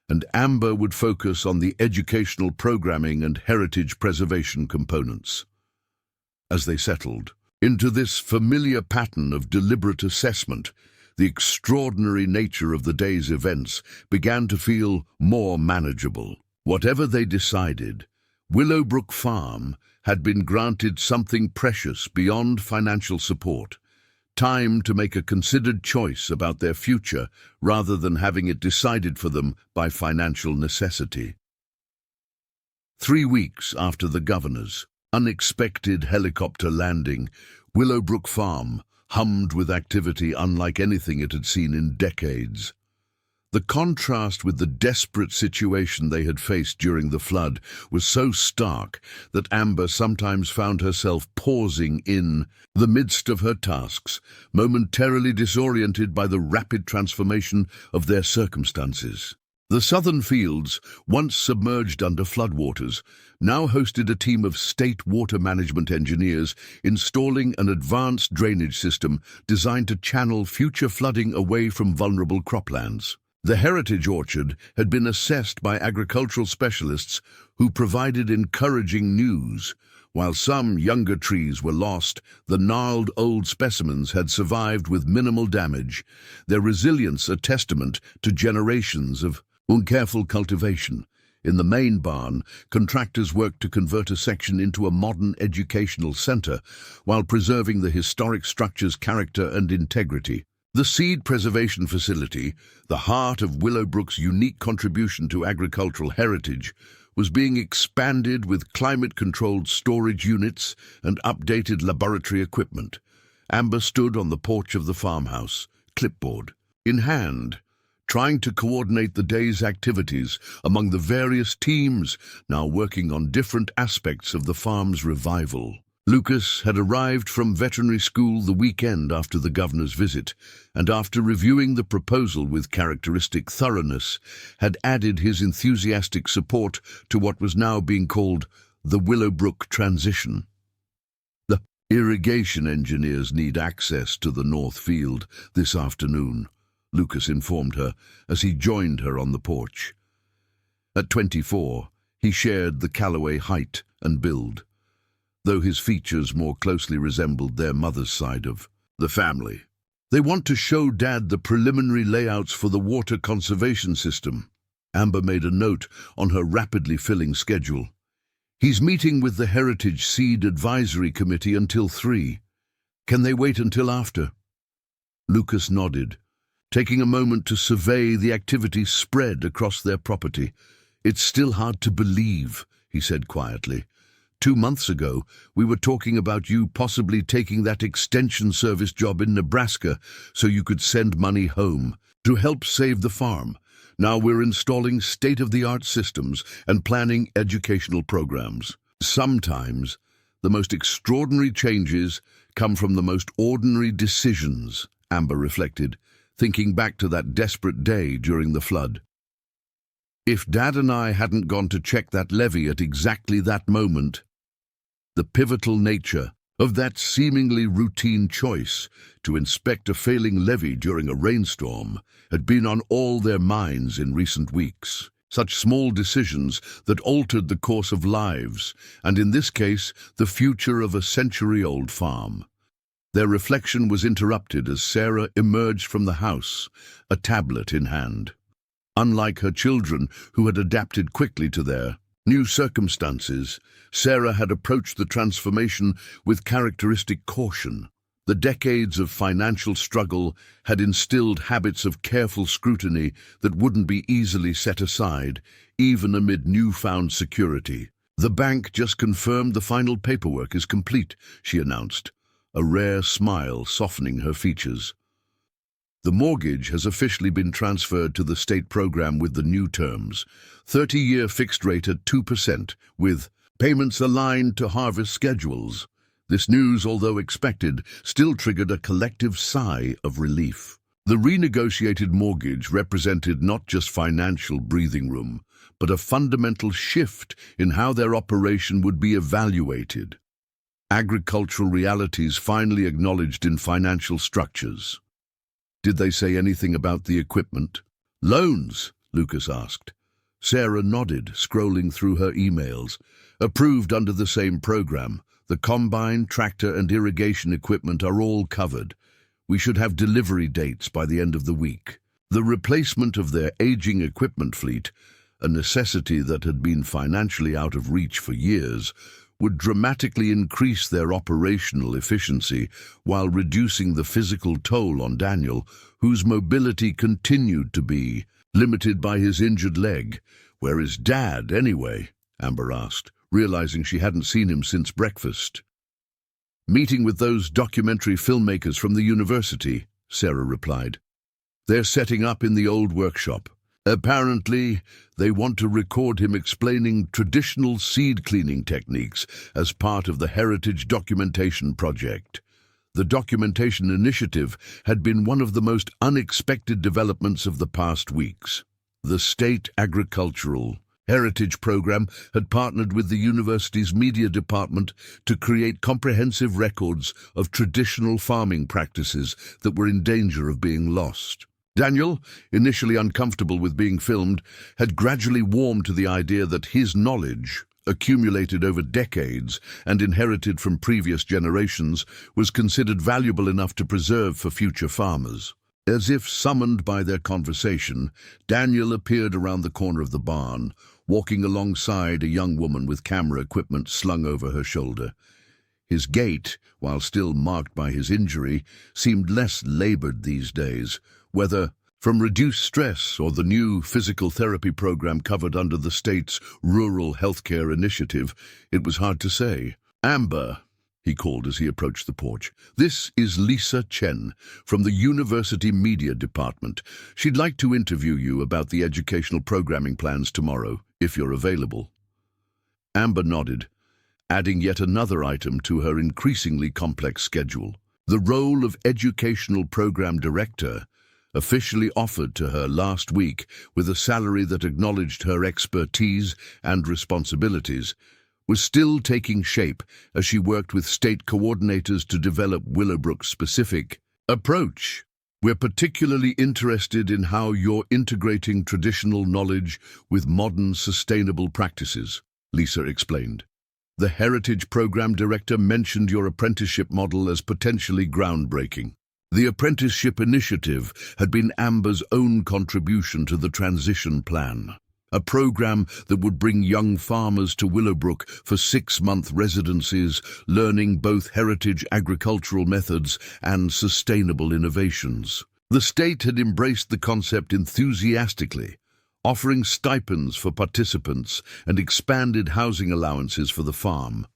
And Amber would focus on the educational programming and heritage preservation components. As they settled into this familiar pattern of deliberate assessment, the extraordinary nature of the day's events began to feel more manageable. Whatever they decided, Willowbrook Farm had been granted something precious beyond financial support, time to make a considered choice about their future rather than having it decided for them by financial necessity. 3 weeks after the governor's unexpected helicopter landing, Willowbrook Farm hummed with activity unlike anything it had seen in decades. The contrast with the desperate situation they had faced during the flood was so stark that Amber sometimes found herself pausing in the midst of her tasks, momentarily disoriented by the rapid transformation of their circumstances. The southern fields, once submerged under floodwaters, now hosted a team of state water management engineers installing an advanced drainage system designed to channel future flooding away from vulnerable croplands. The heritage orchard had been assessed by agricultural specialists who provided encouraging news. While some younger trees were lost, the gnarled old specimens had survived with minimal damage, their resilience a testament to generations of careful cultivation. In the main barn, contractors worked to convert a section into a modern educational center while preserving the historic structure's character and integrity. The seed preservation facility, the heart of Willowbrook's unique contribution to agricultural heritage, was being expanded with climate-controlled storage units and updated laboratory equipment. Amber stood on the porch of the farmhouse, clipboard in hand, trying to coordinate the day's activities among the various teams now working on different aspects of the farm's revival. Lucas had arrived from veterinary school the weekend after the governor's visit, and after reviewing the proposal with characteristic thoroughness, had added his enthusiastic support to what was now being called the Willowbrook transition. The irrigation engineers need access to the North Field this afternoon, Lucas informed her as he joined her on the porch. At 24, he shared the Calloway height and build, though his features more closely resembled their mother's side of the family. They want to show Dad the preliminary layouts for the water conservation system. Amber made a note on her rapidly filling schedule. He's meeting with the Heritage Seed Advisory Committee until 3. Can they wait until after? Lucas nodded. taking a moment to survey the activity spread across their property. "It's still hard to believe," he said quietly. "2 months ago, we were talking about you possibly taking that extension service job in Nebraska so you could send money home to help save the farm. Now we're installing state-of-the-art systems and planning educational programs. Sometimes, the most extraordinary changes come from the most ordinary decisions," Amber reflected, thinking back to that desperate day during the flood. "If Dad and I hadn't gone to check that levee at exactly that moment," the pivotal nature of that seemingly routine choice to inspect a failing levee during a rainstorm had been on all their minds in recent weeks. Such small decisions that altered the course of lives, and in this case, the future of a century-old farm. Their reflection was interrupted as Sarah emerged from the house, a tablet in hand. Unlike her children, who had adapted quickly to their new circumstances, Sarah had approached the transformation with characteristic caution. The decades of financial struggle had instilled habits of careful scrutiny that wouldn't be easily set aside, even amid newfound security. "The bank just confirmed the final paperwork is complete," she announced, a rare smile softening her features. "The mortgage has officially been transferred to the state program with the new terms, 30-year fixed rate at 2%, with payments aligned to harvest schedules." This news, although expected, still triggered a collective sigh of relief. The renegotiated mortgage represented not just financial breathing room, but a fundamental shift in how their operation would be evaluated. Agricultural realities finally acknowledged in financial structures. "Did they say anything about the equipment?" "Loans?" Lucas asked. Sarah nodded, scrolling through her emails. "Approved under the same program. The combine, tractor and irrigation equipment are all covered. We should have delivery dates by the end of the week." The replacement of their aging equipment fleet, a necessity that had been financially out of reach for years, would dramatically increase their operational efficiency while reducing the physical toll on Daniel, whose mobility continued to be limited by his injured leg. "Where is Dad, anyway?" Amber asked, realizing she hadn't seen him since breakfast. "Meeting with those documentary filmmakers from the university," Sarah replied. "They're setting up in the old workshop. Apparently, they want to record him explaining traditional seed cleaning techniques as part of the Heritage Documentation Project." The documentation initiative had been one of the most unexpected developments of the past weeks. The State Agricultural Heritage Program had partnered with the university's media department to create comprehensive records of traditional farming practices that were in danger of being lost. Daniel, initially uncomfortable with being filmed, had gradually warmed to the idea that his knowledge, accumulated over decades and inherited from previous generations, was considered valuable enough to preserve for future farmers. As if summoned by their conversation, Daniel appeared around the corner of the barn, walking alongside a young woman with camera equipment slung over her shoulder. His gait, while still marked by his injury, seemed less labored these days, whether from reduced stress or the new physical therapy program covered under the state's Rural Healthcare Initiative. It was hard to say. "Amber," he called as he approached the porch. "This is Lisa Chen from the University Media Department. She'd like to interview you about the educational programming plans tomorrow, if you're available." Amber nodded, adding yet another item to her increasingly complex schedule. The role of Educational Program Director, officially offered to her last week with a salary that acknowledged her expertise and responsibilities, was still taking shape as she worked with state coordinators to develop Willowbrook's specific approach. "We're particularly interested in how you're integrating traditional knowledge with modern sustainable practices," Lisa explained. "The Heritage Program Director mentioned your apprenticeship model as potentially groundbreaking." The apprenticeship initiative had been Amber's own contribution to the transition plan, a program that would bring young farmers to Willowbrook for 6-month residencies, learning both heritage agricultural methods and sustainable innovations. The state had embraced the concept enthusiastically, offering stipends for participants and expanded housing allowances for the farm.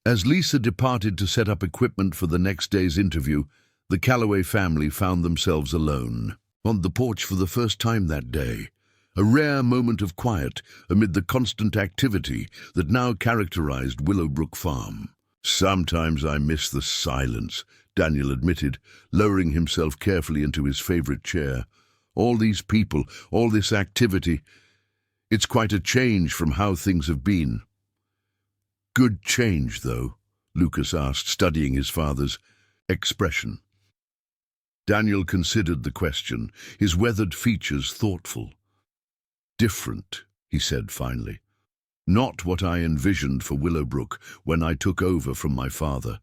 As Lisa departed to set up equipment for the next day's interview, the Calloway family found themselves alone. On the porch for the first time that day, a rare moment of quiet amid the constant activity that now characterized Willowbrook Farm. "Sometimes I miss the silence," Daniel admitted, lowering himself carefully into his favorite chair. "All these people, all this activity, it's quite a change from how things have been." "Good change, though?" Lucas asked, studying his father's expression. Daniel considered the question, his weathered features thoughtful. "Different," he said finally. "Not what I envisioned for Willowbrook when I took over from my father.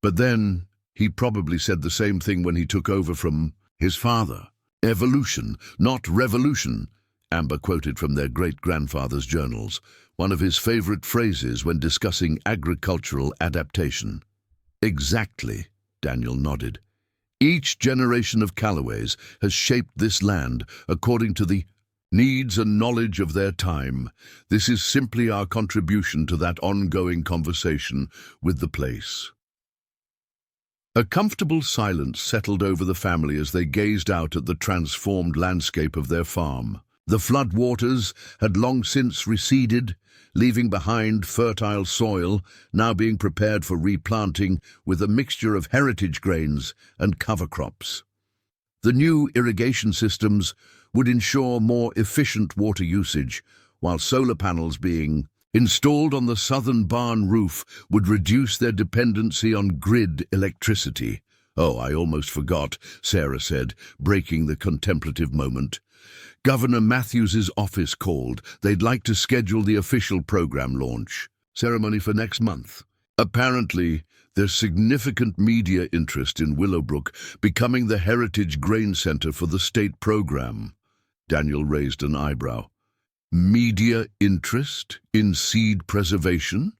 But then, he probably said the same thing when he took over from his father. Evolution, not revolution," Amber quoted from their great-grandfather's journals, one of his favorite phrases when discussing agricultural adaptation. "Exactly," Daniel nodded. "Each generation of Calloways has shaped this land according to the needs and knowledge of their time. This is simply our contribution to that ongoing conversation with the place." A comfortable silence settled over the family as they gazed out at the transformed landscape of their farm. The floodwaters had long since receded, leaving behind fertile soil, now being prepared for replanting with a mixture of heritage grains and cover crops. The new irrigation systems would ensure more efficient water usage, while solar panels being installed on the southern barn roof would reduce their dependency on grid electricity. "Oh, I almost forgot," Sarah said, breaking the contemplative moment. "Governor Matthews's office called. They'd like to schedule the official program launch ceremony for next month. Apparently, there's significant media interest in Willowbrook becoming the heritage grain center for the state program." Daniel raised an eyebrow. "Media interest in seed preservation?"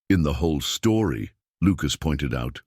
"In the whole story," Lucas pointed out.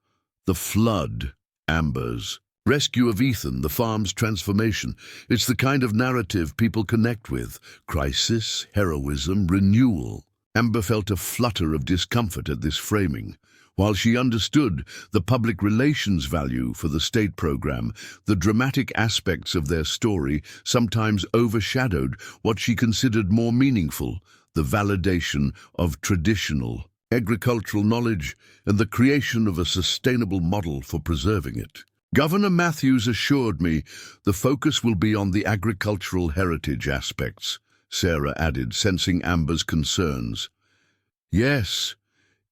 "The flood, Amber's rescue of Ethan, the farm's transformation. It's the kind of narrative people connect with. Crisis, heroism, renewal." Amber felt a flutter of discomfort at this framing. While she understood the public relations value for the state program, the dramatic aspects of their story sometimes overshadowed what she considered more meaningful, the validation of traditional agricultural knowledge and the creation of a sustainable model for preserving it. "Governor Matthews assured me the focus will be on the agricultural heritage aspects," Sarah added, sensing Amber's concerns. "Yes,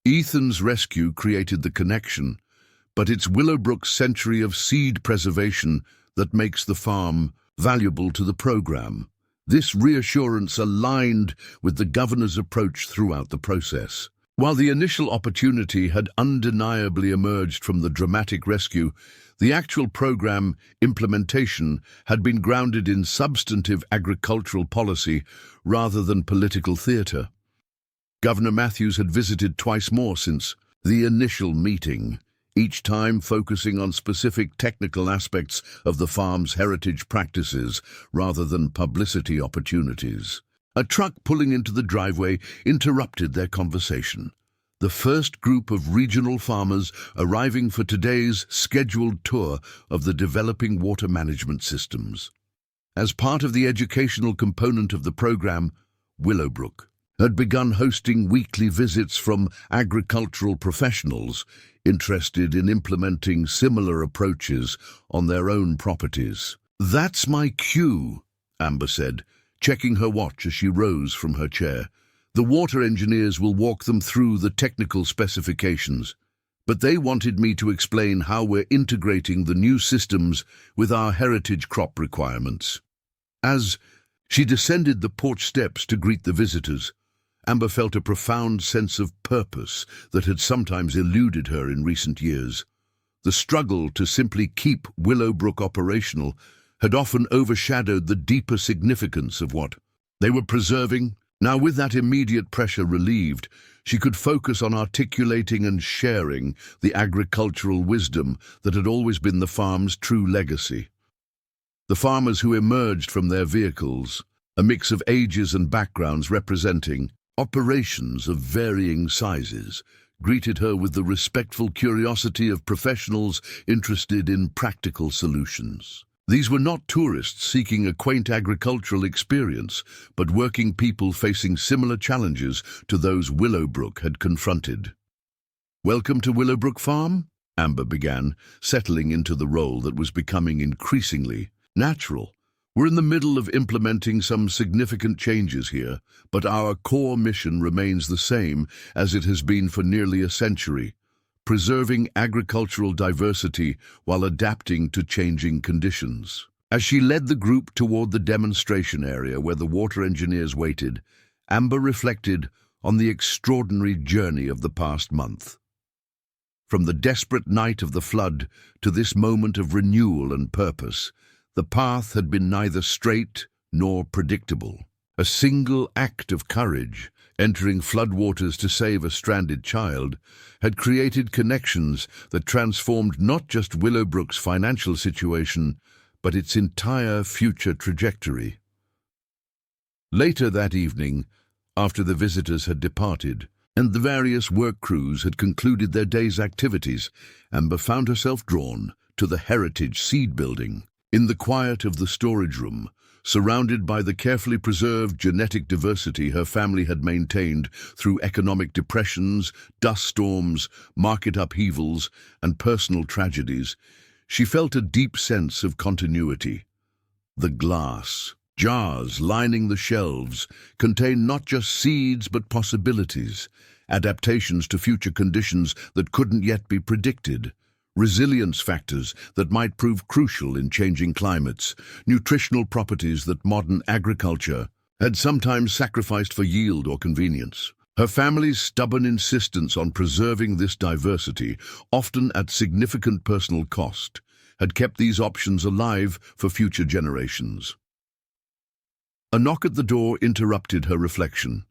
Ethan's rescue created the connection, but it's Willowbrook's century of seed preservation that makes the farm valuable to the program." This reassurance aligned with the governor's approach throughout the process. While the initial opportunity had undeniably emerged from the dramatic rescue, the actual program implementation had been grounded in substantive agricultural policy rather than political theatre. Governor Matthews had visited twice more since the initial meeting, each time focusing on specific technical aspects of the farm's heritage practices rather than publicity opportunities. A truck pulling into the driveway interrupted their conversation. The first group of regional farmers arriving for today's scheduled tour of the developing water management systems. As part of the educational component of the program, Willowbrook had begun hosting weekly visits from agricultural professionals interested in implementing similar approaches on their own properties. "That's my cue," Amber said, checking her watch as she rose from her chair. "The water engineers will walk them through the technical specifications, but they wanted me to explain how we're integrating the new systems with our heritage crop requirements." As she descended the porch steps to greet the visitors, Amber felt a profound sense of purpose that had sometimes eluded her in recent years. The struggle to simply keep Willowbrook operational had often overshadowed the deeper significance of what they were preserving. Now, with that immediate pressure relieved, she could focus on articulating and sharing the agricultural wisdom that had always been the farm's true legacy. The farmers who emerged from their vehicles, a mix of ages and backgrounds representing operations of varying sizes, greeted her with the respectful curiosity of professionals interested in practical solutions. These were not tourists seeking a quaint agricultural experience, but working people facing similar challenges to those Willowbrook had confronted. "Welcome to Willowbrook Farm," Amber began, settling into the role that was becoming increasingly natural. "We're in the middle of implementing some significant changes here, but our core mission remains the same as it has been for nearly a century: preserving agricultural diversity while adapting to changing conditions." As she led the group toward the demonstration area where the water engineers waited, Amber reflected on the extraordinary journey of the past month. From the desperate night of the flood to this moment of renewal and purpose, the path had been neither straight nor predictable. A single act of courage, entering floodwaters to save a stranded child, had created connections that transformed not just Willowbrook's financial situation, but its entire future trajectory. Later that evening, after the visitors had departed, and the various work crews had concluded their day's activities, Amber found herself drawn to the Heritage Seed Building. In the quiet of the storage room, surrounded by the carefully preserved genetic diversity her family had maintained through economic depressions, dust storms, market upheavals, and personal tragedies, she felt a deep sense of continuity. The glass jars lining the shelves contained not just seeds but possibilities, adaptations to future conditions that couldn't yet be predicted, resilience factors that might prove crucial in changing climates, nutritional properties that modern agriculture had sometimes sacrificed for yield or convenience. Her family's stubborn insistence on preserving this diversity, often at significant personal cost, had kept these options alive for future generations. A knock at the door interrupted her reflection.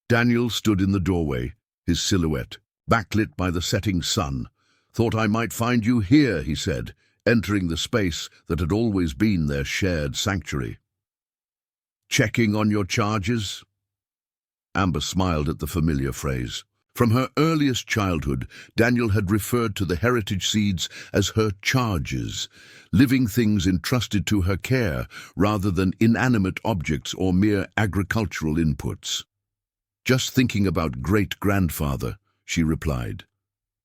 Daniel stood in the doorway, his silhouette backlit by the setting sun. "Thought I might find you here," he said, entering the space that had always been their shared sanctuary. "Checking on your charges?" Amber smiled at the familiar phrase. From her earliest childhood, Daniel had referred to the heritage seeds as her charges, living things entrusted to her care rather than inanimate objects or mere agricultural inputs. "Just thinking about great-grandfather," she replied.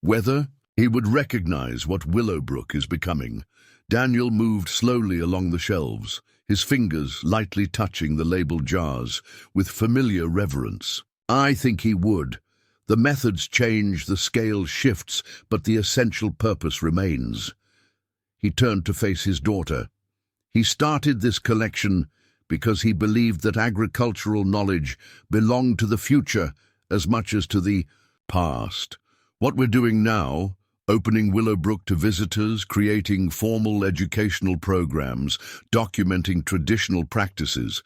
"Whether he would recognize what Willowbrook is becoming." Daniel moved slowly along the shelves, his fingers lightly touching the labeled jars with familiar reverence. "I think he would. The methods change, the scale shifts, but the essential purpose remains." He turned to face his daughter. "He started this collection because he believed that agricultural knowledge belonged to the future as much as to the past. What we're doing now, opening Willowbrook to visitors, creating formal educational programs, documenting traditional practices,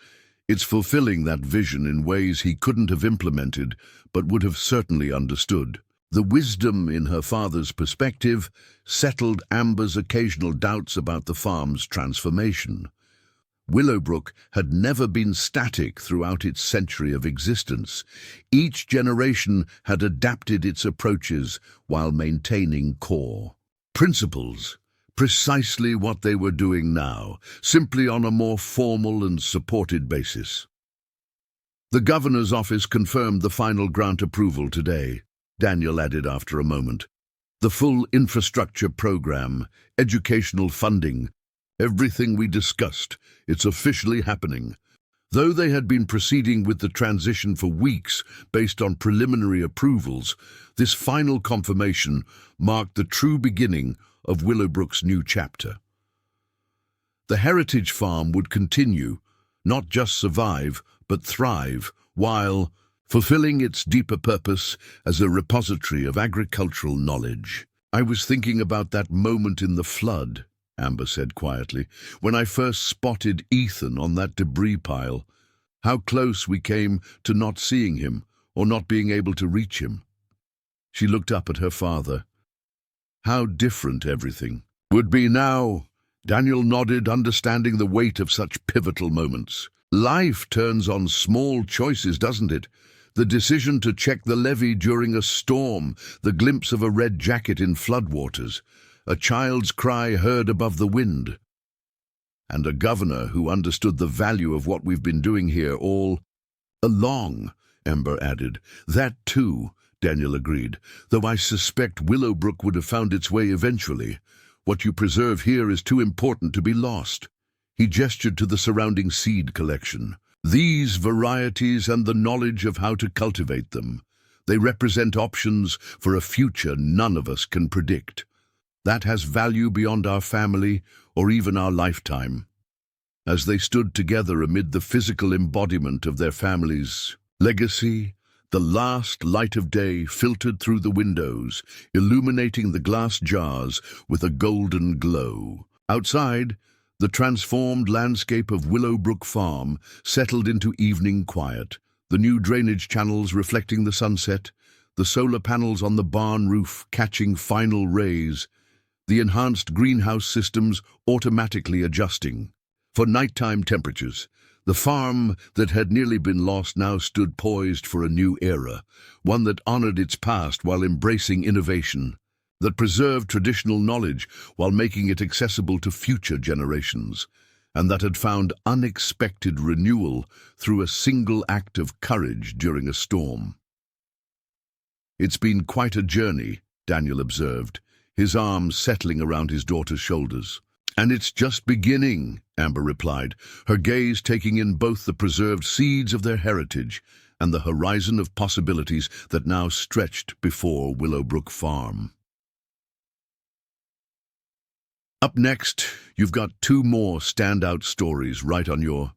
it's fulfilling that vision in ways he couldn't have implemented, but would have certainly understood." The wisdom in her father's perspective settled Amber's occasional doubts about the farm's transformation. Willowbrook had never been static throughout its century of existence. Each generation had adapted its approaches while maintaining core principles, precisely what they were doing now, simply on a more formal and supported basis. "The governor's office confirmed the final grant approval today," Daniel added after a moment. "The full infrastructure program, educational funding, everything we discussed, it's officially happening." Though they had been proceeding with the transition for weeks based on preliminary approvals, this final confirmation marked the true beginning of Willowbrook's new chapter. The heritage farm would continue, not just survive, but thrive, while fulfilling its deeper purpose as a repository of agricultural knowledge. "I was thinking about that moment in the flood," Amber said quietly, "when I first spotted Ethan on that debris pile. How close we came to not seeing him or not being able to reach him. She looked up at her father. How different everything would be now. Daniel nodded, understanding the weight of such pivotal moments. Life turns on small choices, doesn't it? The decision to check the levee during a storm, the glimpse of a red jacket in floodwaters, a child's cry heard above the wind, and a governor who understood the value of what we've been doing here all along, Amber added. That too, Daniel agreed, though I suspect Willowbrook would have found its way eventually. What you preserve here is too important to be lost. He gestured to the surrounding seed collection. These varieties and the knowledge of how to cultivate them. They represent options for a future none of us can predict. That has value beyond our family or even our lifetime. As they stood together amid the physical embodiment of their family's legacy, the last light of day filtered through the windows, illuminating the glass jars with a golden glow. Outside, the transformed landscape of Willowbrook Farm settled into evening quiet, the new drainage channels reflecting the sunset, the solar panels on the barn roof catching final rays, the enhanced greenhouse systems automatically adjusting for nighttime temperatures. The farm that had nearly been lost now stood poised for a new era, one that honored its past while embracing innovation, that preserved traditional knowledge while making it accessible to future generations, and that had found unexpected renewal through a single act of courage during a storm. It's been quite a journey, Daniel observed, his arms settling around his daughter's shoulders. And it's just beginning, Amber replied, her gaze taking in both the preserved seeds of their heritage and the horizon of possibilities that now stretched before Willowbrook Farm. Up next, you've got two more standout stories right on your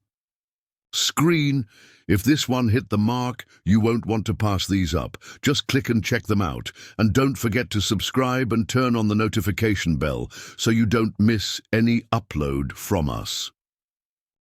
screen. If this one hit the mark, you won't want to pass these up. Just click and check them out. And don't forget to subscribe and turn on the notification bell so you don't miss any upload from us.